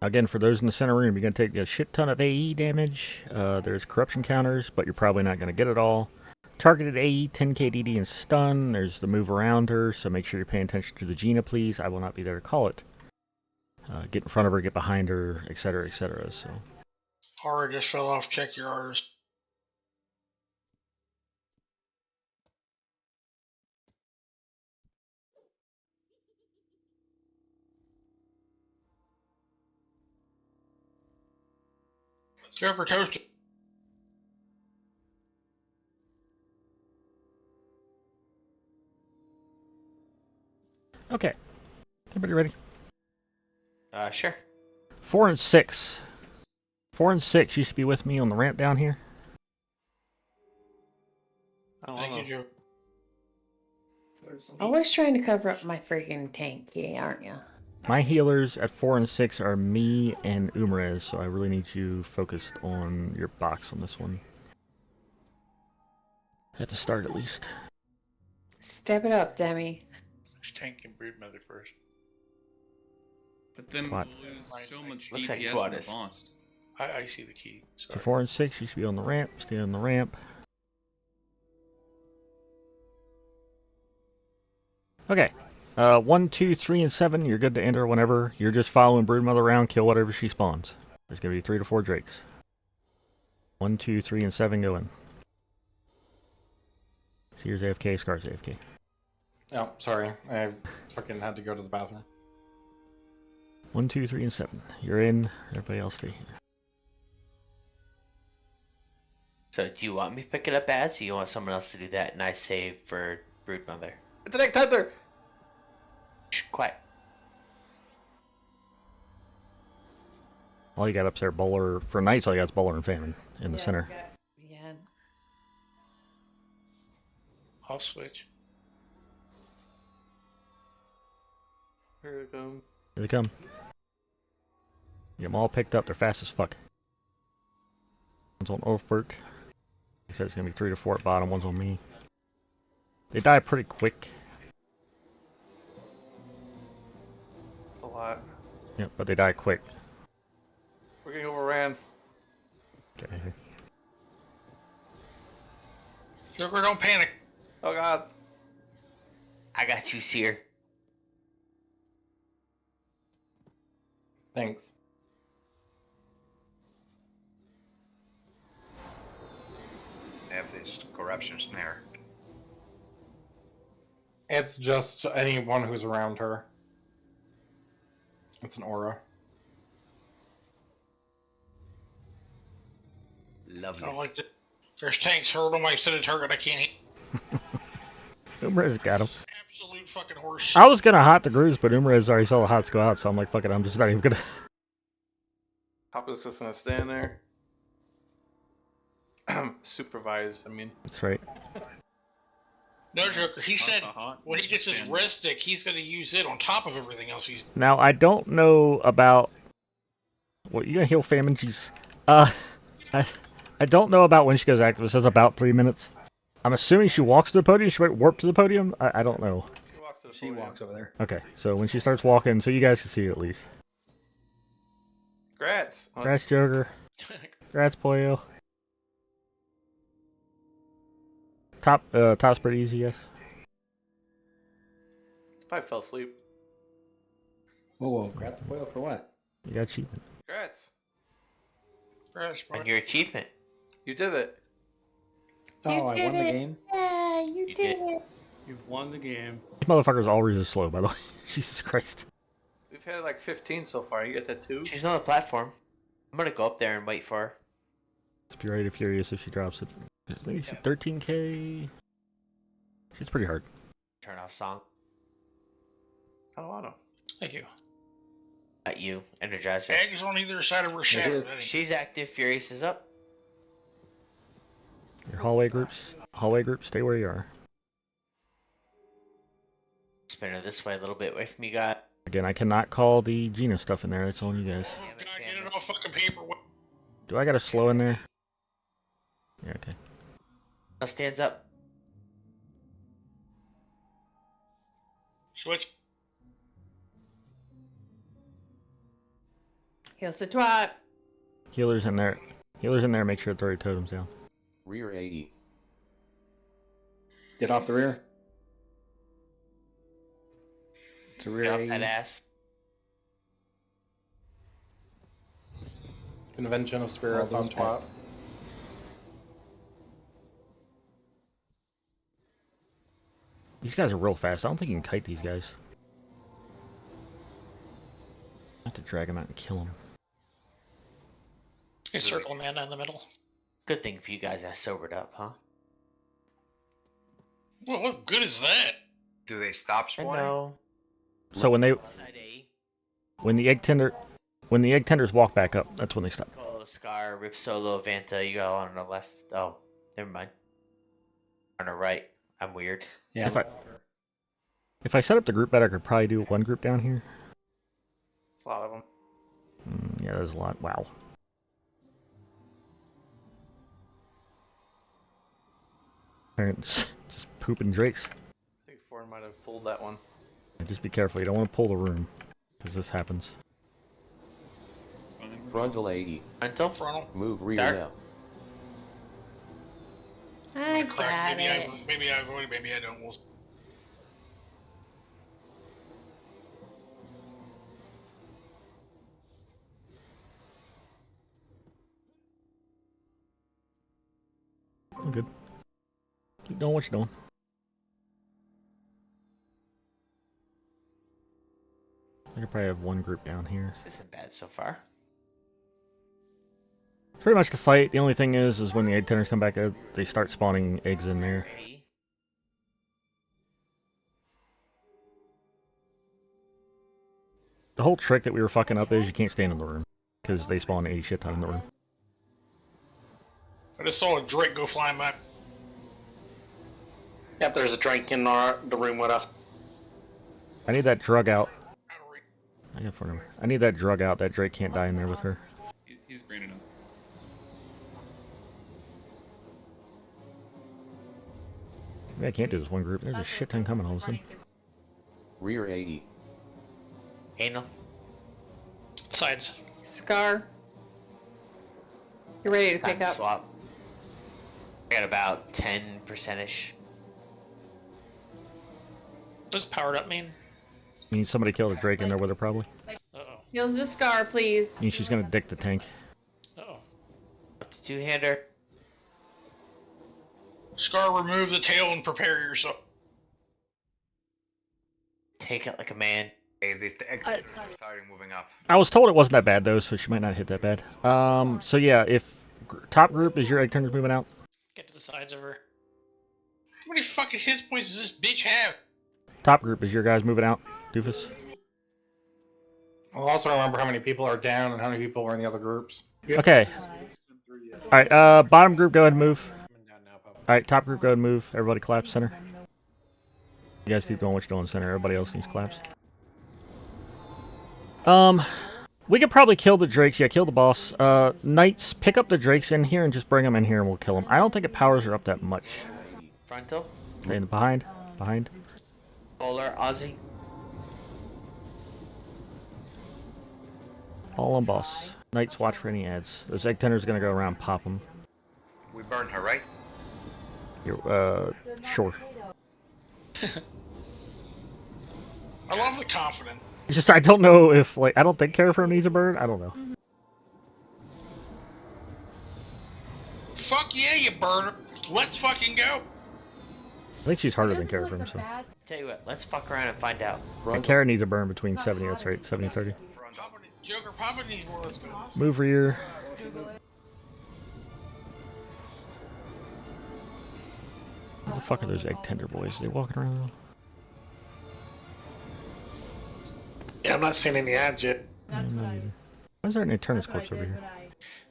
Again, for those in the center room, you're going to take a shit ton of AE damage. There's corruption counters, but you're probably not going to get it all. Targeted AE, 10 KDD and stun. There's the move around her, so make sure you're paying attention to the Gina, please. I will not be there to call it. Get in front of her, get behind her, etc., etc. So. Horror just fell off. Check your orders. Joker toasted. Okay. Everybody ready? Sure. 4 and 6. 4 and 6 used to be with me on the ramp down here. Thank you, Joe. Always trying to cover up my freaking tank key, aren't you? My healers at 4 and 6 are me and Umrez, so I really need you focused on your box on this one. At the start, at least. Step it up, Demi. Tank and Broodmother first. But then What? we'll lose so much Looks like DPS Twat on the is. boss. I see the key. So Sorry. 4 and 6, you should be on the ramp. Stay on the ramp. Okay. 1, 2, 3, and 7, you're good to enter whenever. You're just following Broodmother around, kill whatever she spawns. There's going to be 3 to 4 drakes. 1, 2, 3, and 7 go in. Seer's AFK, Scar's AFK. Oh, sorry. I fucking had to go to the bathroom. 1, 2, 3, and 7. You're in. Everybody else stay here. So do you want me to pick it up ads, or you want someone else to do that and I save for Broodmother? It's an Egg-Tender! Shh, quiet. All you got up's there, Bowler. For Knights, all you got is Bowler and Famine in the center. Yeah. I'll switch. Here we go. Here they come. Get them all picked up. They're fast as fuck. One's on Ulfbert. He said it's going to be 3 to 4 at bottom. One's on me. They die pretty quick. That's a lot. Yep, but they die quick. We're getting overran. Okay. Joker, don't panic. Oh god. I got you, Seer. Thanks. corruption snare. It's just anyone who's around her. It's an aura. Lovely. I don't like that. There's tanks hurled on my center target. I can't hit. Umrez got him. Absolute fucking horse. I was gonna hot the grooves, but Umrez already saw the hots go out, so I'm like, fuck it, I'm just not even gonna. Hop is just gonna stand there. Supervise, I mean. That's right. No, Joker. He said when he gets his rest stick, he's going to use it on top of everything else he's. Now I don't know about. What you gonna heal famine? Jeez. I don't know about when she goes active. It says about 3 minutes. I'm assuming she walks to the podium. She might warp to the podium. I don't know. She walks to the She walks over there. Okay, so when she starts walking, so you guys can see it at least. Grats. Grats, Joker. Grats, Pollo. Top's pretty easy, yes. Probably fell asleep. Whoa, grats boil for what? You got achievement. Grats. And your achievement. You did it. Oh, I won the game? Yeah, you did it. You've won the game. These motherfuckers all really slow, by the way. Jesus Christ. We've had like 15 so far. You guys had 2? She's on the platform. I'm gonna go up there and wait for her. Let's be ready to furious if she drops it. I think she's 13k. She's pretty hard. Turn off song. I don't want to. Thank you. At you, Energizer. Eggs on either side of her shadow. She's active. Furious is up. Your hallway groups, stay where you are. Spin her this way a little bit away from you guys. Again, I cannot call the Gina stuff in there. It's on you guys. Can I get it off fucking paper? Do I got a slow in there? Yeah, okay. Now stands up. Switch. Heals the twat. Healers in there. Healers in there. Make sure it's already totems down. Rear AE. Get off the rear. It's a rear Get off AE. that ass. Convention of Spirits All on those top. pets. These guys are real fast. I don't think you can kite these guys. I have to drag them out and kill them. You circle Amanda in the middle. Good thing for you guys I sobered up, huh? Well, what good is that? Do they stop I spawning? know. So when the egg tenders walk back up, that's when they stop. Colo, Scar, Rip Solo, Vanta, you got on the left. Oh, never mind. On the right. I'm weird. Yeah. If I set up the group better, I could probably do one group down here. It's a lot of them. Yeah, there's a lot. Wow. Parents just pooping drakes. I think Ford might have pulled that one. Just be careful. You don't want to pull the room, because this happens. Frontal AE. Frontal. Move rear Dark. now. I got Maybe it. maybe I avoid it, maybe I don't. We'll... I'm good. Keep doing what you're doing. I could probably have one group down here. This isn't bad so far. Pretty much the fight. The only thing is when the egg tenders come back out, they start spawning eggs in there. The whole trick that we were fucking up is you can't stand in the room, because they spawn a shit ton in the room. I just saw a Drake go flying by. Yep, there's a drink in the room with us. I need that drug out. I got phone number. I need that drug out. That Drake can't die in there with her. He's greening up. Yeah, I can't do this one group. There's a shit ton coming all of a sudden. Rear AE. Anal. Sides. Scar. You're ready to pick up. Swap. I got about 10%ish. What does powered up mean? Means somebody killed a Drake in there with her, probably. Uh-oh. Heals the Scar, please. Means she's gonna dick the tank. Uh-oh. Up to two-hander. Scar, remove the tail and prepare yourself. Take it like a man. Hey, the egg are starting moving up. I was told it wasn't that bad though, so she might not hit that bad. So yeah, if top group is your egg tenders moving out. Get to the sides of her. How many fucking hit points does this bitch have? Top group is your guys moving out. Doofus. I'll also remember how many people are down and how many people are in the other groups. Okay. All right. Bottom group, go ahead and move. All right. Top group, go ahead and move. Everybody collapse center. You guys keep doing what you're doing center. Everybody else needs collapse. We could probably kill the drakes. Yeah, kill the boss. Knights, pick up the drakes in here and just bring them in here and we'll kill them. I don't think it powers her up that much. Frontal. Stay in the behind. Behind. Polar, Aussie. All on boss. Knights, watch for any ads. Those egg tenders are gonna go around and pop them. We burned her, right? You're, sure. I love the confidence. Just, I don't know if, like, I don't think Kerafyrm needs a bird. I don't know. Fuck yeah, you burner. Let's fucking go. I think she's harder than Kerafyrm, so. Tell you what, let's fuck around and find out. And Kara needs a burn between 70, that's right, 70 30. Joker, Papa needs one. Let's go. Move rear. What the fuck are those egg tender boys? Are they walking around? Yeah, I'm not seeing any ads yet. Why is there an Eternus corpse over here?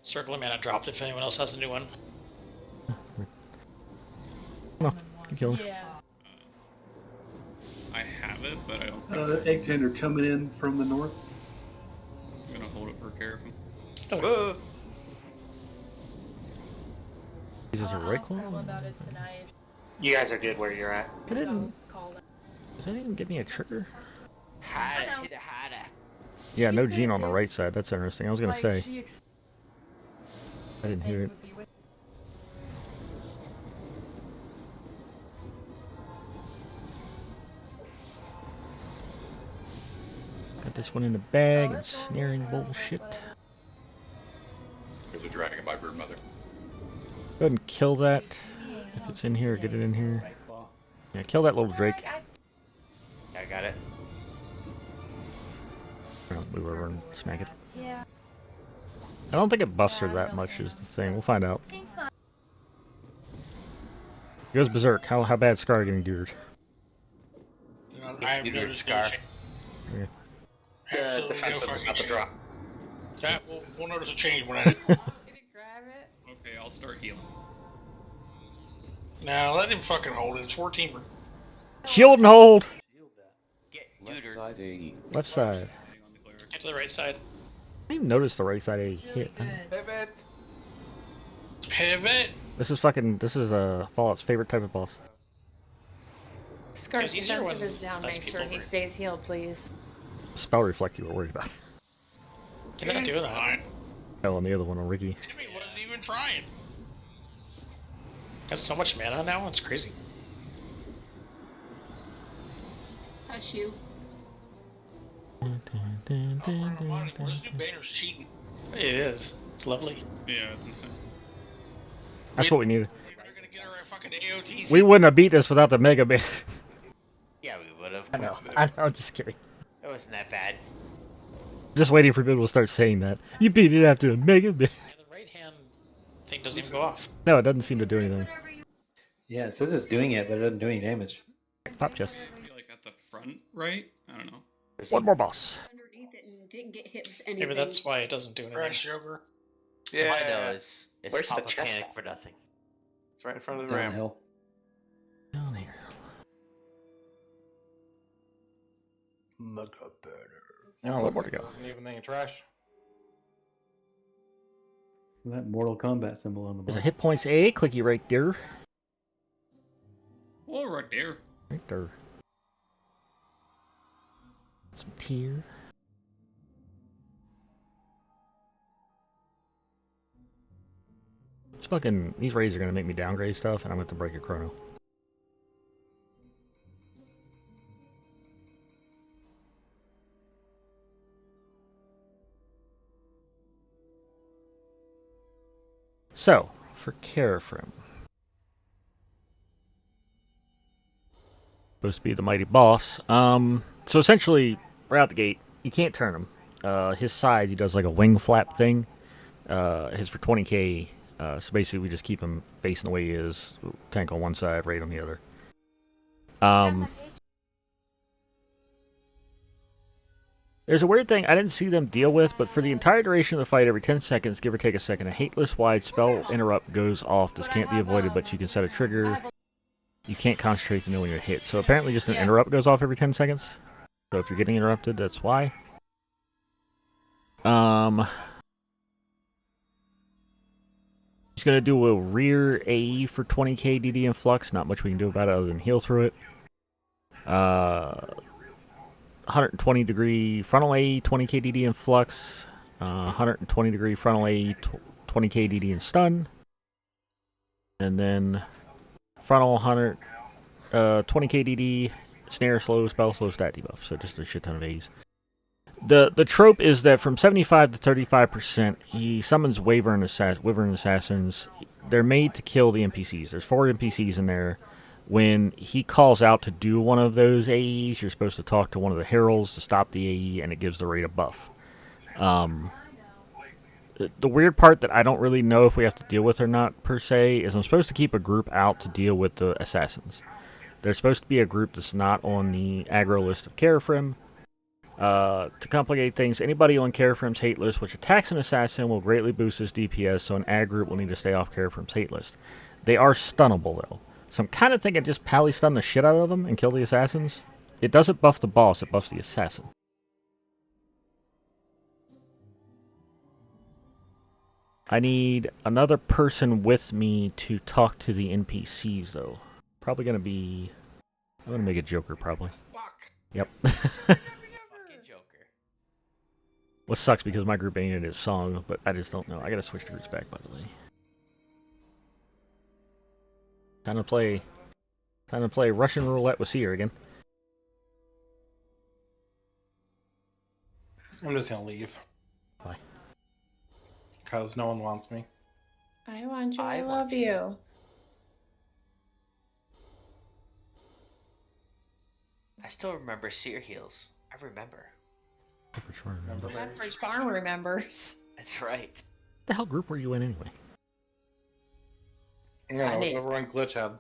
Circle mana dropped if anyone else has a new one. No, you kill him. I have it, but I don't think Egg tender coming in from the north. I'm gonna hold it for Kerafyrm. Oh. Is this a right claw? You guys are good where you're at. I didn't. Did they even give me a trigger? Hada to the Hada. Yeah, no Gene on the right side. That's interesting. I was gonna say. I didn't hear it. Got this one in the bag and snaring bullshit. There's a dragon by Broodmother. Go ahead and kill that. If it's in here, get it in here. Yeah, kill that little Drake. I got it. Move over and smack it. I don't think it buffs her that much is the thing. We'll find out. He goes berserk. How bad Scar getting geared? I have no Scar. Okay. Absolutely defense no is fucking about to change. drop. That we'll notice a change when I. Okay, I'll start healing. Now let him fucking hold it. It's 14. Shield and hold! Left side 80. Left side. Get to the right side. I didn't even notice the right side A hit. Pivot. Pivot. This is Fallout's favorite type of boss. Scar's It's easier defensive when is down. less Make sure people he are- stays healed, please. Spell reflect you were worried about. You're not doing that. Oh, and the other one on Ricky. Jimmy wasn't even trying. Has so much mana now, it's crazy. Hush you. This new banner's cheating. It is. It's lovely. Yeah, I think so. That's what we needed. They're gonna get our fucking AOTC. We wouldn't have beat this without the Mega Ban. Yeah, we would have. I know. I'm just kidding. It wasn't that bad. Just waiting for people to start saying that. You beat it after the Mega Ban. Yeah, the right hand thing doesn't even go off. No, it doesn't seem to do anything. Yeah, it says it's doing it, but it doesn't do any damage. Pop chest. Maybe like at the front, right? I don't know. One more boss. Underneath it and didn't get hit with Maybe anything. that's why it doesn't do anything. Crash Joker. All I know Yeah. is it's Where's the Papa chest Panic at? for nothing. It's right in front of the ramp. Downhill. Down here. Mega burner. Oh, One more to go. Wasn't even any trash. That Mortal Kombat symbol on the There's a bottom. hit points A, clicky right there. Oh, right there. Right there. Some tear. These raids are gonna make me downgrade stuff, and I'm going to break a chrono. So, for Kerafyrm. Supposed to be the mighty boss. So essentially, right out the gate, you can't turn him. His side, he does like a wing flap thing. His for 20k. So basically, we just keep him facing the way he is. Tank on one side, raid on the other. There's a weird thing I didn't see them deal with, but for the entire duration of the fight, every 10 seconds, give or take a second, a hateless wide spell interrupt goes off. This can't be avoided, but you can set a trigger. You can't concentrate to know when you're hit. So apparently just an interrupt goes off every 10 seconds. So if you're getting interrupted, that's why. He's going to do a rear AE for 20k DD and Flux. Not much we can do about it other than heal through it. 120 degree frontal AE, 20k DD and Flux. 120 degree frontal AE, 20k DD and Stun. And then frontal 20k DD, snare slow, spell slow, stat debuff. So just a shit ton of A's. The trope is that from 75 to 35%, he summons Wyvern Assassins. They're made to kill the NPCs. There's 4 NPCs in there. When he calls out to do one of those AEs, you're supposed to talk to one of the heralds to stop the AE, and it gives the raid a buff. The weird part that I don't really know if we have to deal with or not, per se, is I'm supposed to keep a group out to deal with the assassins. There's supposed to be a group that's not on the aggro list of Kerafyrm. To complicate things, anybody on Kerafyrm's hate list which attacks an assassin will greatly boost his DPS, so an ag group will need to stay off Kerafyrm's hate list. They are stunnable, though. So I'm kind of thinking just pally stun the shit out of them and kill the assassins. It doesn't buff the boss, it buffs the assassin. I need another person with me to talk to the NPCs, though. Probably going to be... I'm going to make a Joker, probably. Fuck. Yep. Fucking Joker. What sucks because my group ain't in his song, but I just don't know. I got to switch the groups back, by the way. Time to play Russian roulette with Seer again. I'm just gonna leave. Why? Because no one wants me. I want you. I love you. I still remember Seer heals. I remember. Average farm remembers. That's right. What the hell group were you in anyway? Yeah, whatever Glitch had.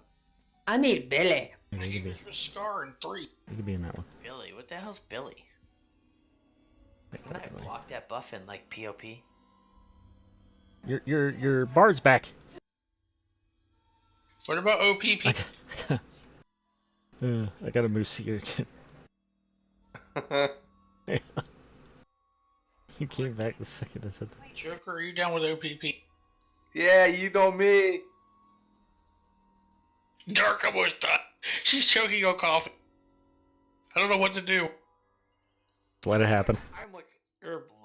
I need Billy. Yeah, you could be, Scar in 3. you could be in that one. Billy? What the hell's Billy? Can I block that buff in like POP? Your bard's back. What about OPP? I gotta move Seer again. He came back the second I said that. Joker, are you down with OPP? Yeah, you know me. Dark almost done. She's choking on coffee. I don't know what to do. Let it happen. I'm like,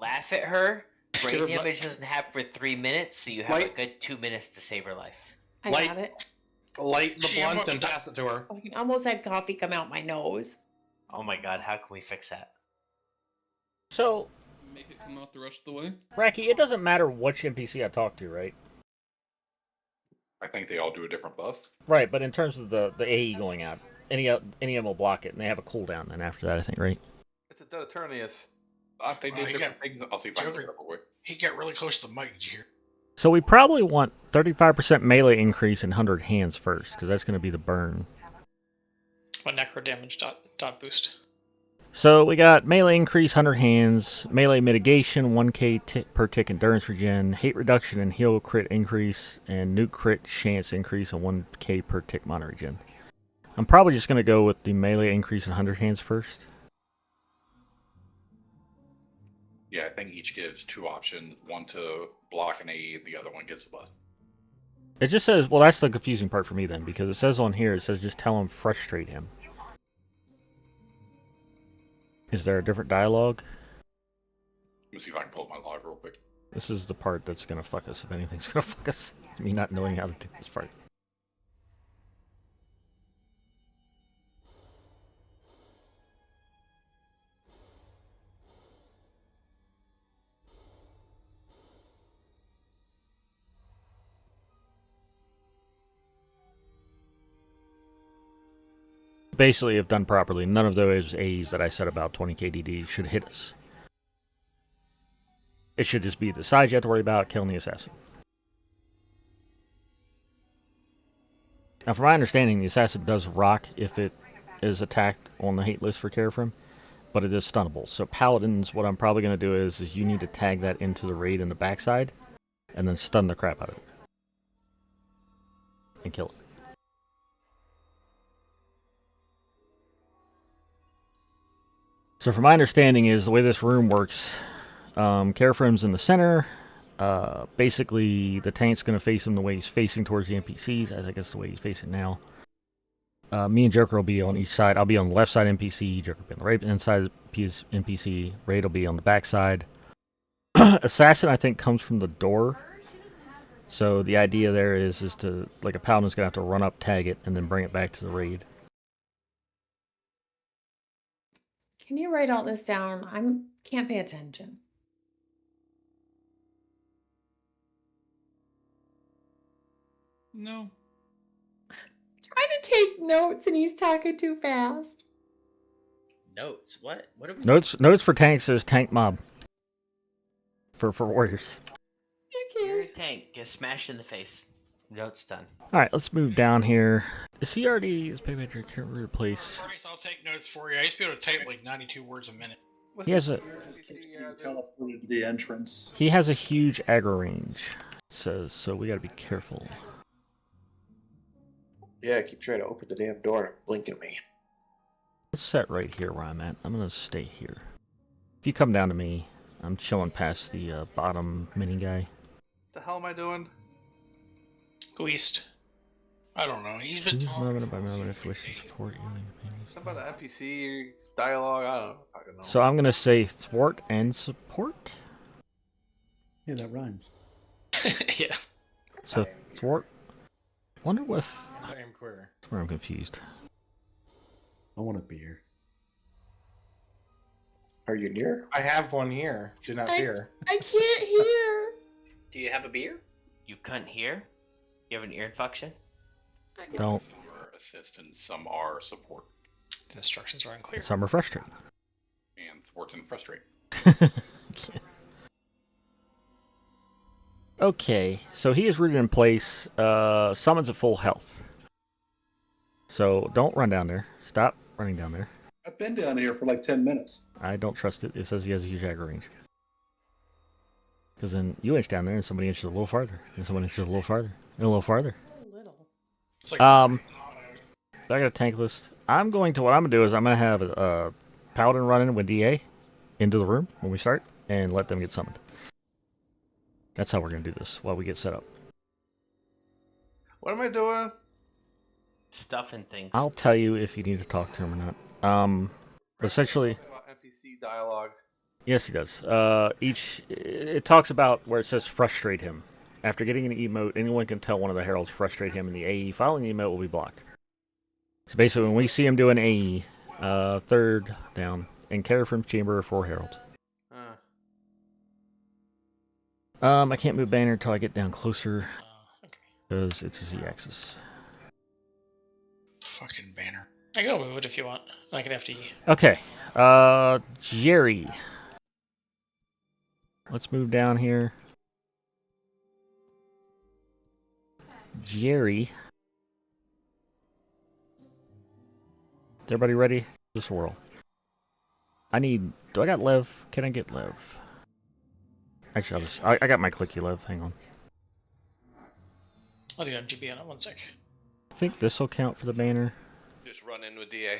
Laugh at her. Brain damage doesn't happen for 3 minutes, so you have a good 2 minutes to save her life. I got it. Light the blunt and pass it to her. I almost had coffee come out my nose. Oh my god, how can we fix that? So, Make it come out the rest of the way. Racky, it doesn't matter which NPC I talk to, right? I think they all do a different buff. Right, but in terms of the AE going out, any of them will block it, and they have a cooldown. And after that, I think, right? it's a Deternius. They did different things. I'll see if I can get up away. He got really close to the mic. Did you hear? So we probably want 35% melee increase and 100 hands first, because that's going to be the burn. What necro damage dot boost? So we got melee increase, 100 hands, melee mitigation, 1k per tick endurance regen, hate reduction and heal crit increase, and nuke crit chance increase and 1k per tick mono regen. I'm probably just going to go with the melee increase and 100 hands first. Yeah, I think each gives 2 options. One to block an AE, the other one gets a buff. It just says, well, that's the confusing part for me then, because it says on here, it says just tell him frustrate him. Is there a different dialogue? Let me see if I can pull up my log real quick. This is the part that's going to fuck us, if anything's going to fuck us. It's me not knowing how to do this part. Basically, if done properly, none of those A's that I said about 20 KDD should hit us. It should just be the size you have to worry about, killing the assassin. Now, from my understanding, the assassin does rock if it is attacked on the hate list for Kerafyrm, but it is stunnable. So paladins, what I'm probably going to do is you need to tag that into the raid in the backside, and then stun the crap out of it. And kill it. So from my understanding is the way this room works, Kerafyrm's in the center. Basically, the tank's going to face him the way he's facing towards the NPCs. I think that's the way he's facing now. Me and Joker will be on each side. I'll be on the left side NPC. Joker will be on the right side NPC. Raid will be on the back side. Assassin, I think, comes from the door. So the idea there is to, like, a paladin's going to have to run up, tag it, and then bring it back to the raid. Can you write all this down? Can't pay attention. No. Trying to take notes and he's talking too fast. Notes? What? What are we? Notes for tanks is tank mob. For warriors. You're a tank. Get smashed in the face. Notes done. Alright, let's move down here. Is he already... Is Paymaster can't replace... I'll take notes for you. I used to be able to type like 92 words a minute. He has a... Teleported to the entrance. He has a huge aggro range, it says, so we gotta be careful. Yeah, I keep trying to open the damn door and blinking me. Let's set right here where I'm at. I'm gonna stay here. If you come down to me, I'm chilling past the bottom mini guy. The hell am I doing? Go east. I don't know. He's been Choose talking. moment by moment if you wish to support you. Something about an NPC dialogue. I don't know. Fucking know. So I'm gonna say thwart and support. Yeah, that rhymes. Yeah. So thwart. Wonder if. I am queer. That's where I'm confused. I want a beer. Are you near? I have one here. Do not fear. I can't hear. Do you have a beer? You couldn't hear? You have an ear infection? Don't. Some are assistance, some are support, The instructions are unclear. Some are frustrating. and thwart and frustrate. Okay, so he is rooted in place. Summons at full health. So don't run down there. Stop running down there. I've been down here for like 10 minutes. I don't trust it. It says he has a huge aggro range. Because then you inch down there and somebody inches a little farther. And someone inches a little farther. And a little farther. It's like, I got a tank list. What I'm gonna do is I'm gonna have a paladin run in with DA into the room when we start and let them get summoned. That's how we're gonna do this while we get set up. What am I doing? Stuffing things. I'll tell you if you need to talk to him or not. Essentially, About NPC dialogue. yes, he does. It talks about where it says frustrate him. After getting an emote, anyone can tell one of the heralds frustrate him, and the AE following the emote will be blocked. So basically, when we see him do an AE, third down, in Kerafyrm's chamber for herald. I can't move banner until I get down closer, because it's a Z-axis. fucking banner. I can move it if you want. I can FTE. Okay, Jerry. Let's move down here. Jerry. Is everybody ready? This whirl. Do I got Lev? Can I get Lev? Actually, I got my clicky Lev. Hang on. I'll do MGB on it 1 sec. I think this will count for the banner. Just run in with DA.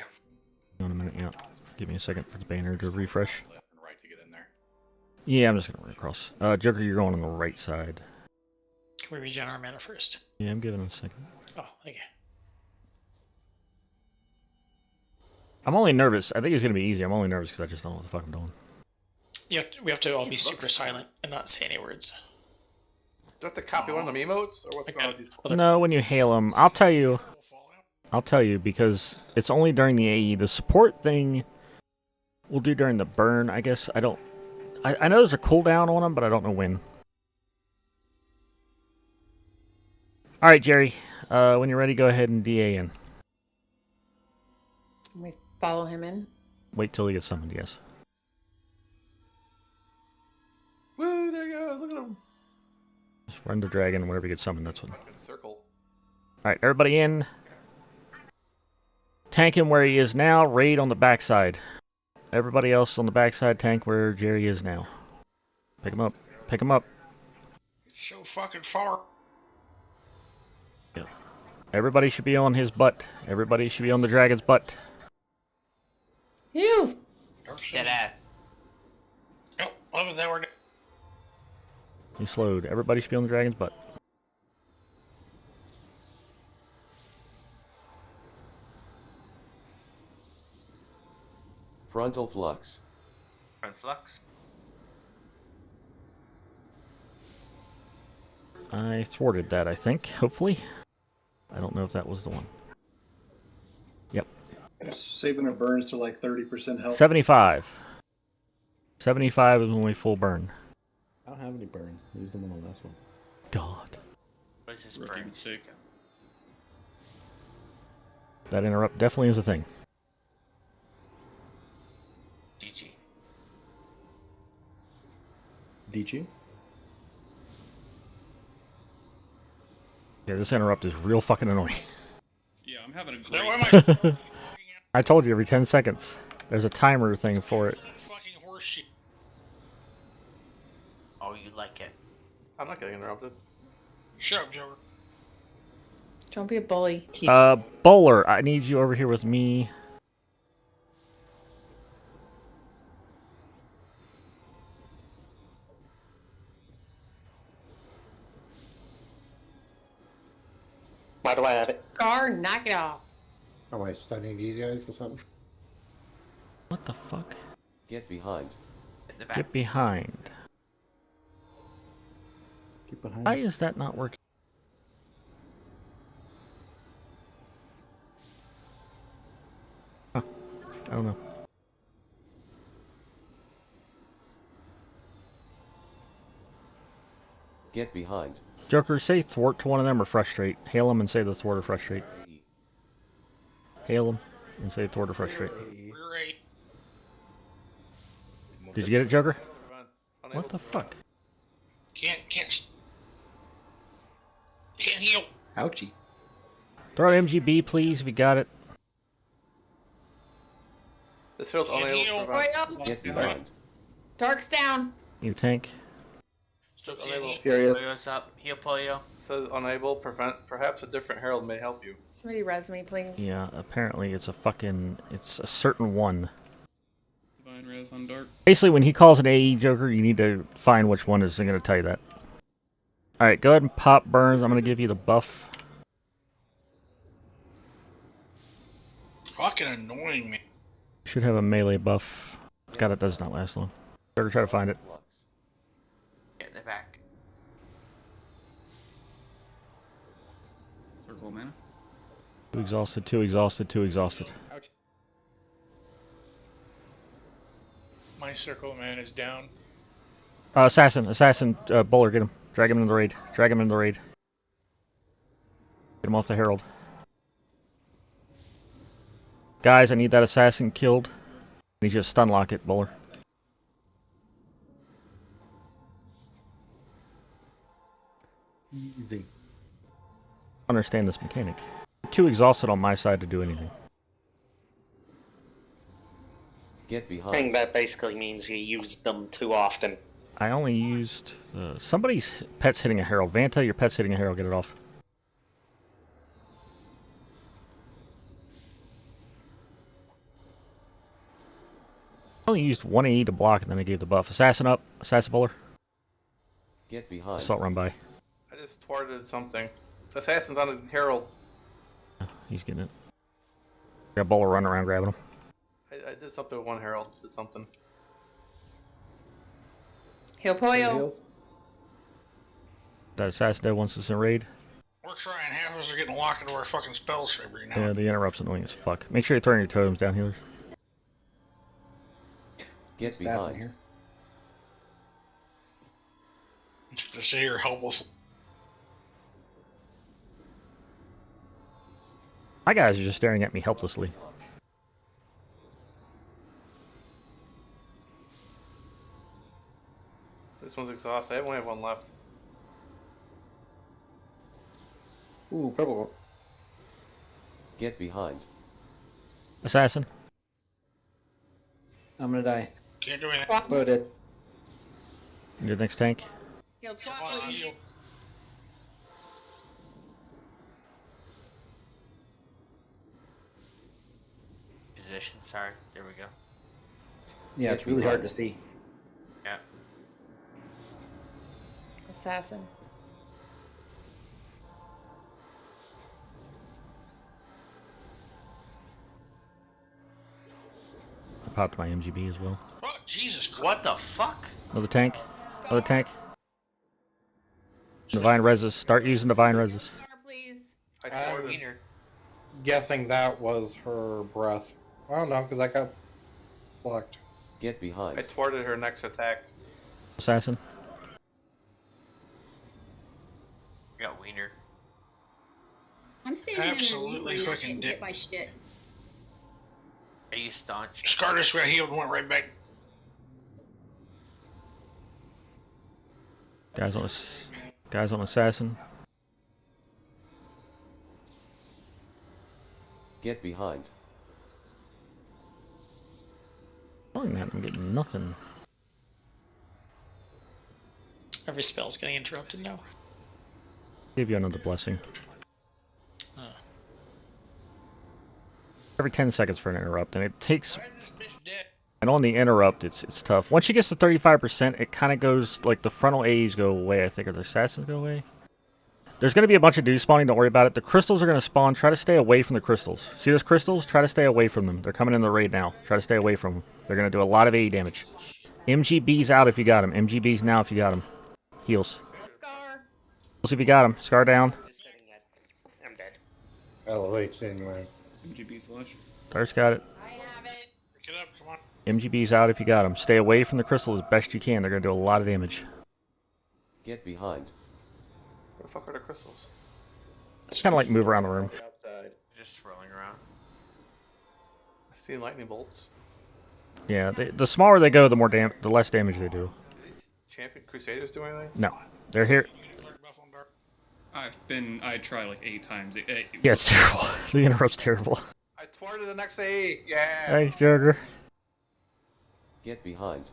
Hang on a minute, yeah. Give me a second for the banner to refresh. Left and right to get in there. Yeah, I'm just gonna run across. Joker, you're going on the right side. Can we regen our mana first? Yeah, I'm giving it a second. Oh, thank you. I'm only nervous. I think it's gonna be easy. I'm only nervous because I just don't know what the fuck I'm doing. We have to all be super silent and not say any words. Do I have to copy one of them emotes, or what's going on with these? No, when you hail them, I'll tell you because it's only during the AE. The support thing we'll do during the burn, I guess. I know there's a cooldown on them, but I don't know when. All right, Jerry. When you're ready, go ahead and DA in. Follow him in. Wait till he gets summoned, yes. Woo, there he goes. Look at him. Just run the dragon whenever he gets summoned, that's what. Circle. Alright, everybody in. Tank him where he is now, raid on the backside. Everybody else on the backside, tank where Jerry is now. Pick him up. Pick him up. It's so fucking far. Yeah. Everybody should be on his butt. Everybody should be on the dragon's butt. Heals! Dead ass. Oh, what was that word? He slowed. Everybody should be on the dragon's butt. Frontal flux. Front flux. I thwarted that, I think. Hopefully. I don't know if that was the one. Yep. Saving our burns to like 30% health. 75. 75 is when we full burn. I don't have any burns. Use them on the last one. God. What is this Rookie burn? mistake. That interrupt definitely is a thing. GG. DG? Yeah, this interrupt is real fucking annoying. Yeah, I'm having a Is great that why my I told you every 10 seconds. There's a timer thing for it. fucking horse shit? Oh, you like it. I'm not getting interrupted. Shut up, Joker. Don't be a bully. Bowler, I need you over here with me. Why do I have it? Scar, knock it off. Oh, I stunning you guys or something? What the fuck? Get behind. In the back. Get behind. Get behind. Why is that not working? Huh. I don't know. Get behind. Joker, say thwart to one of them or frustrate. Hail them and say the thwart or frustrate. Hail them and say thwart or frustrate. Rear Did you get it, Joker? Unable What the to fuck? Can't heal. Ouchie. Throw out MGB, please, if you got it. This field's unable to prevent. Get behind. Dark's down. You tank. Says unable. Polio's up. Heal Polio. Says unable. Prevent. Perhaps a different herald may help you. Somebody res me, please. Yeah, apparently it's a certain one. Divine Res on Dark. Basically, when he calls an AE Joker, you need to find which one is going to tell you that. Alright, go ahead and pop burns. I'm going to give you the buff. Fucking annoying me. Should have a melee buff. God, it does not last long. Joker, try to find it. Get in the back. Circle of mana. 2 exhausted, 2 exhausted, 2 exhausted. Ouch. My circle man is down. Assassin, Bowler, get him. Drag him into the raid. Drag him into the raid. Get him off the Herald. Guys, I need that assassin killed. I need you to stun lock it, Bowler. Easy. Understand this mechanic. Too exhausted on my side to do anything. Get I behind. think that basically means you use them too often. I only used... somebody's pet's hitting a Herald. Vanta, your pet's hitting a Herald. Get it off. I only used 1 AE to block and then I gave the buff. Assassin up. Assassin Bowler. Get behind. Assault run by. I just thwarted something. The assassin's on the herald. He's getting it. Got Bowler running around grabbing him. I did something with one herald. Did something. Heal Polio. That assassin dead once it's in raid. We're trying. Half of us are getting locked into our fucking spell every now. Yeah, the interrupt's annoying as fuck. Make sure you're throwing your totems down, healers. Get behind. Here. To say you're helpless. My guys are just staring at me helplessly. This one's exhausted. I only have one left. Ooh, purple. Get behind. Assassin. I'm gonna die. Can't do anything. Loaded. Your next tank. Heal twat, please. Position, sorry. There we go. Yeah, it's really hard to see. Yeah. Assassin. I popped my MGB as well. Oh, Jesus Christ. What the fuck? Another tank. Another tank. Divine Reses. Start using Divine Reses. Please. I'm guessing that was her breath. I don't know, because I got blocked. Get behind. I thwarted her next attack. Assassin. I got Wiener. I'm standing Absolutely in a fucking getting dick. hit by shit. Are you staunch? Scartus got healed and went right back. Guys on Assassin. Get behind. Telling that I'm getting nothing. Every spell's getting interrupted now. Give you another blessing. Oh. Every 10 seconds for an interrupt, and it takes. And on the interrupt, it's tough. Once she gets to 35%, it kind of goes like the frontal A's go away. I think, or the assassins go away. There's going to be a bunch of dudes spawning. Don't worry about it. The crystals are going to spawn. Try to stay away from the crystals. See those crystals? Try to stay away from them. They're coming in the raid now. Try to stay away from them. They're going to do a lot of AE damage. MGB's out if you got them. MGB's now if you got them. Heals. Heals if you got them. Scar down. I'm dead. LOH anyway. MGB slash. Dart's got it. Pick it up, come on. MGB's out if you got them. Stay away from the crystal as best you can. They're going to do a lot of damage. Get behind. Where the fuck are the crystals? Just kind of like move around the room. Outside. Just rolling around. I see lightning bolts. Yeah, the smaller they go, the less damage they do. Champion Crusaders do anything? No, they're here. I tried like 8 times. Yeah, it's terrible. The interrupt's terrible. I thwarted the next AE. Yeah. Thanks, Joker. Get behind.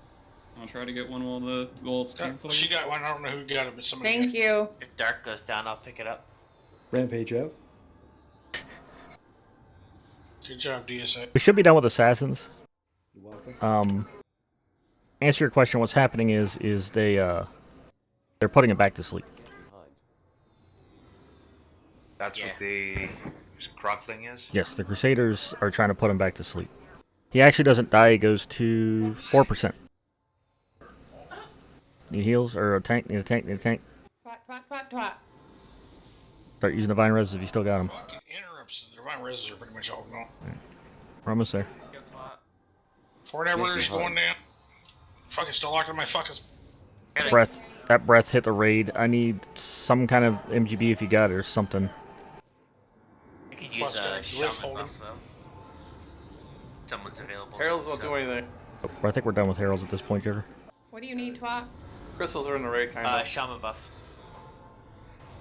I'll try to get one while the gold's canceled. She got one. I don't know who got it, but somebody. Thank you. If Dark goes down, I'll pick it up. Rampage out. Good job, DSA. We should be done with assassins. You're welcome. Answer your question. What's happening is they're putting him back to sleep. That's what the crockling is? Yes, the Crusaders are trying to put him back to sleep. He actually doesn't die. He goes to 4%. Need heals or a tank? Need a tank? Need a tank? Twat. Start using Divine Res if you still got them. Fucking interrupts. The divine reses are pretty much all gone. We're almost there. Forever is going down. Fucking still locked in my fuckers. Breath. That breath hit the raid. I need some kind of MGB if you got it or something. You could use a shaman buff though. Someone's available. Heralds don't do anything. I think we're done with heralds at this point, Joker. What do you need, twat? Crystals are in the raid, kind of. Shaman buff.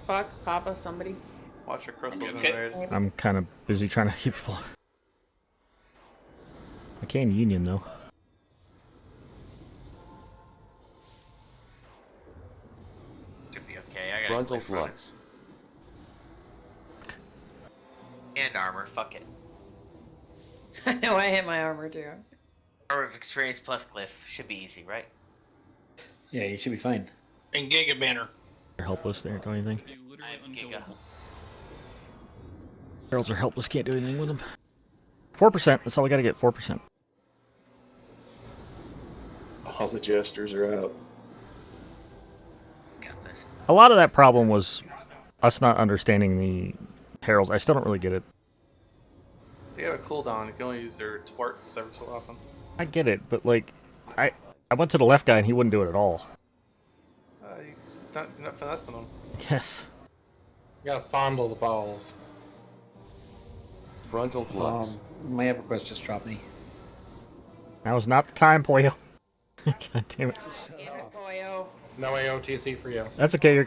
Fuck, Papa, somebody. Watch your crystals in the raid. I'm kind of busy trying to keep people. I can union though. Should be okay. I got Frontal flux. And armor. Fuck it. I know I hit my armor too. Armor of experience plus glyph should be easy, right? Yeah, you should be fine. And Giga Banner. They're helpless. They don't do anything. I have Giga. Heralds are helpless. Can't do anything with them. 4%. That's all we got to get. 4%. All the jesters are out. Got this. A lot of that problem was us not understanding the heralds. I still don't really get it. They have a cooldown. You can only use their twarts every so often. I get it, but like, I went to the left guy and he wouldn't do it at all. You just not finessing them. Yes. You gotta fondle the balls. Frontal flux. My EverQuest just dropped me. Now is not the time, Pollo. God damn it. Damn it, boyo. No AOTC for you. That's okay.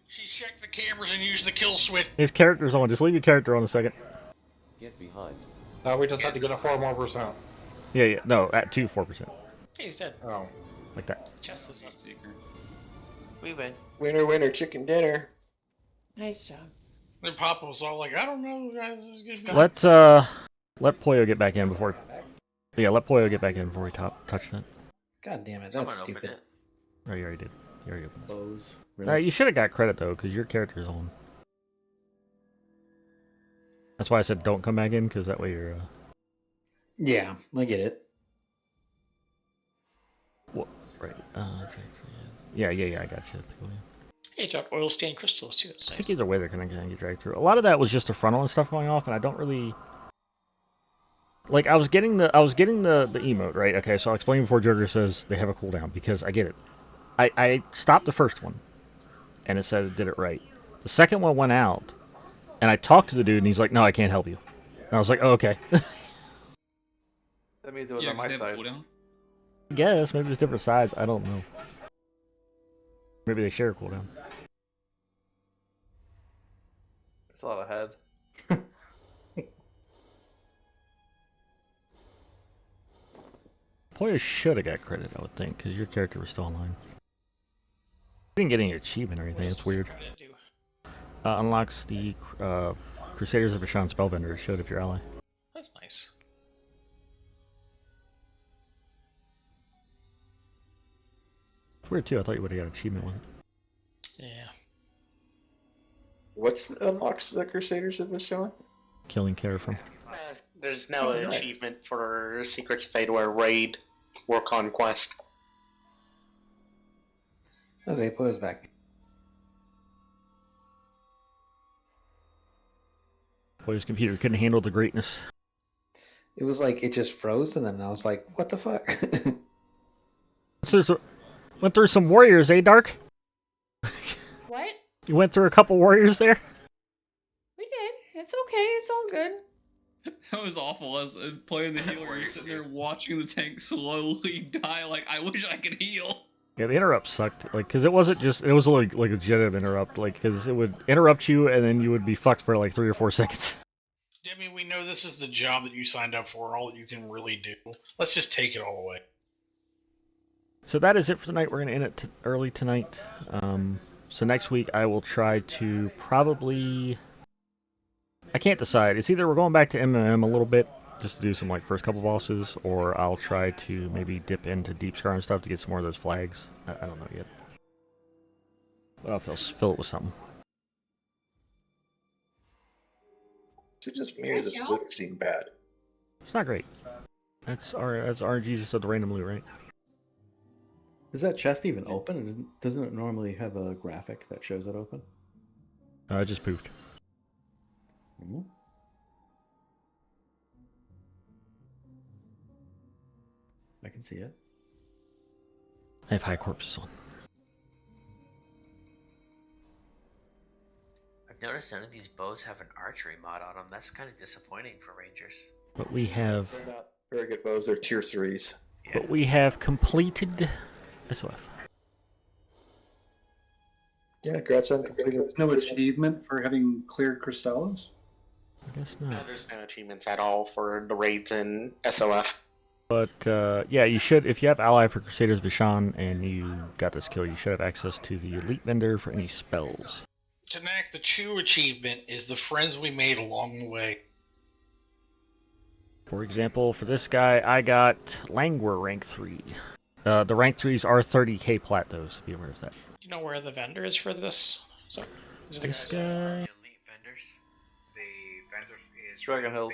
She checked the cameras and used the kill switch. His character's on. Just leave your character on a second. Get behind. No, we just had to get a 4% more. Yeah. No, at 4%. Hey, he's dead. Oh. Like that. Chest is up. We win. Winner, winner, chicken dinner. Nice job. Then Papa was all like, I don't know, guys. This is good. Let Pollo get back in before. Yeah, let Pollo get back in before we touch that. God damn it, that's Someone open stupid. it. Oh, you already did. You already opened. Close. You should have got credit though, because your character's on. That's why I said don't come back in, because that way you're. Yeah, I get it. What? Right. Yeah. I got you. Hey, dropped oil stain crystals too. That's I nice. think either way they're gonna get dragged through. A lot of that was just the frontal and stuff going off, and I don't really. Like I was getting the emote, right? Okay, so I'll explain before Joker says they have a cooldown, because I get it. I stopped the first one, and it said it did it right. The second one went out, and I talked to the dude, and he's like, "No, I can't help you." And I was like, "Oh, okay." That means it was on my side. I guess maybe there's different sides. I don't know. Maybe they share a cooldown. It's a lot of head. Pollo should have got credit, I would think, because your character was still online. You didn't get any achievement or anything. It's weird. Unlocks the Crusaders of Vishan Spellbender. It should if you're ally. That's nice. It's weird too. I thought you would have got an achievement with it. Yeah. What's unlocks the Crusaders of Vishan? Killing Kerafyrm. There's no achievement for Secrets of Fadewar raid or conquest. Okay, put us back. Pollo's computer couldn't handle the greatness. It was like it just froze, and then I was like, "What the fuck?" So, went through some warriors, eh, Dark? What? You went through a couple warriors there? We did. It's okay. It's all good. That was awful. As playing the healer, you're sitting there watching the tank slowly die. Like, I wish I could heal. Yeah, the interrupt sucked. Like, cause it wasn't just, it was like a legitimate interrupt. Like, cause it would interrupt you, and then you would be fucked for like 3 or 4 seconds. I mean, we know this is the job that you signed up for and all that you can really do. Let's just take it all away. So that is it for tonight. We're gonna end it early tonight. So next week I will try to probably. I can't decide. It's either we're going back to MMM a little bit, just to do some like first couple bosses, or I'll try to maybe dip into Deep Scar and stuff to get some more of those flags. I don't know yet. But I'll fill it with something. To just mirror the split seem bad. It's not great. That's RNG just said the random loot, right? Is that chest even open? Doesn't it normally have a graphic that shows it open? I just poofed. Mm-hmm. I can see it. I have high corpses on. I've noticed none of these bows have an archery mod on them. That's kind of disappointing for Rangers. But we have. They're not very good bows. They're tier 3s. Yeah. But we have completed SOF. Yeah, congrats on completing. There's no achievement for having cleared Crystallos? I guess No, not. there's no achievements at all for the raids in SOF. But yeah, you should, if you have ally for Crusaders Vishan and you got this kill, you should have access to the elite vendor for any spells. Tanak, the true achievement is the friends we made along the way. For example, for this guy, I got Langwer rank 3. The rank 3s are 30k plat, though, so be aware of that. Do you know where the vendor is for this? So, is it the This guy? guy. Elite vendors. The vendor is Dragon right Hills.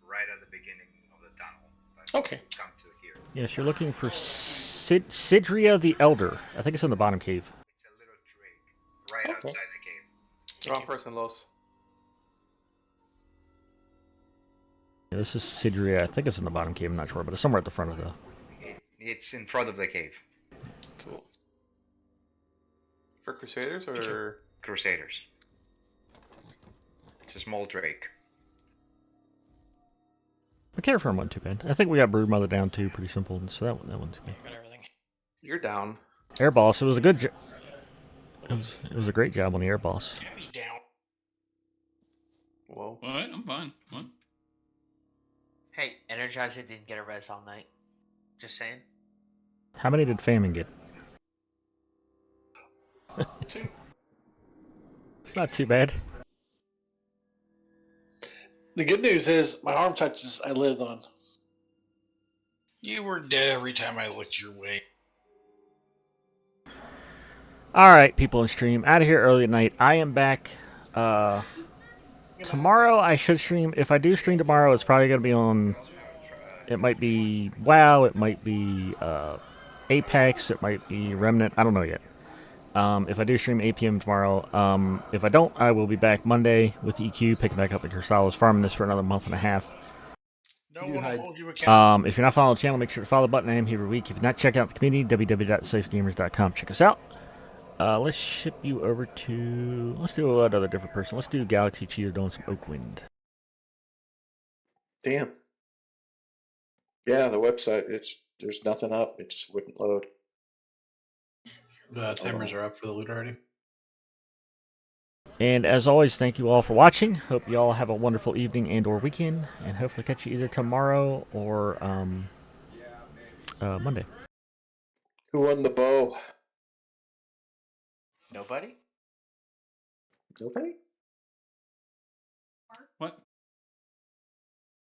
Right at the beginning of the tunnel. But Okay. Come to here. Yes, you're looking for Sidria the Elder. I think it's in the bottom cave. It's a little drake right Okay. outside the cave. Wrong person, Los. Yeah, this is Sidria. I think it's in the bottom cave. I'm not sure, but it's somewhere at the front of the. It's in front of the cave. Cool. For Crusaders or Crusaders. It's a small drake. The Kerafyrm wasn't too bad. I think we got Broodmother down too, pretty simple. So that one too bad. Got everything. you're down? Air boss. It was a good. It was a great job on the air boss. He's down. Whoa. What? I'm fine. What? Hey, Energizer didn't get a res all night. Just saying. How many did Famine get? 2. It's not too bad. The good news is my arm touches I lived on. You were dead every time I looked your way. All right, people in stream, out of here early at night. I am back tomorrow. I should stream. If I do stream tomorrow, it's probably going to be on. It might be WoW. It might be Apex. It might be Remnant. I don't know yet. If I do stream 8 p.m. tomorrow, if I don't, I will be back Monday with EQ, picking back up the Crystallos, farming this for another month and a half. No one will hold you accountable. If you're not following the channel, make sure to follow the button I am here every week. If you're not, check out the community, www.safegamers.com. Check us out. Let's ship you over to... Let's do another different person. Let's do Galaxy Cheetah doing some Oakwind. Damn. Yeah, the website, there's nothing up. It just wouldn't load. The timers are up for the loot already. And as always, thank you all for watching. Hope you all have a wonderful evening and or weekend. And hopefully catch you either tomorrow or Monday. Who won the bow? Nobody? Nobody?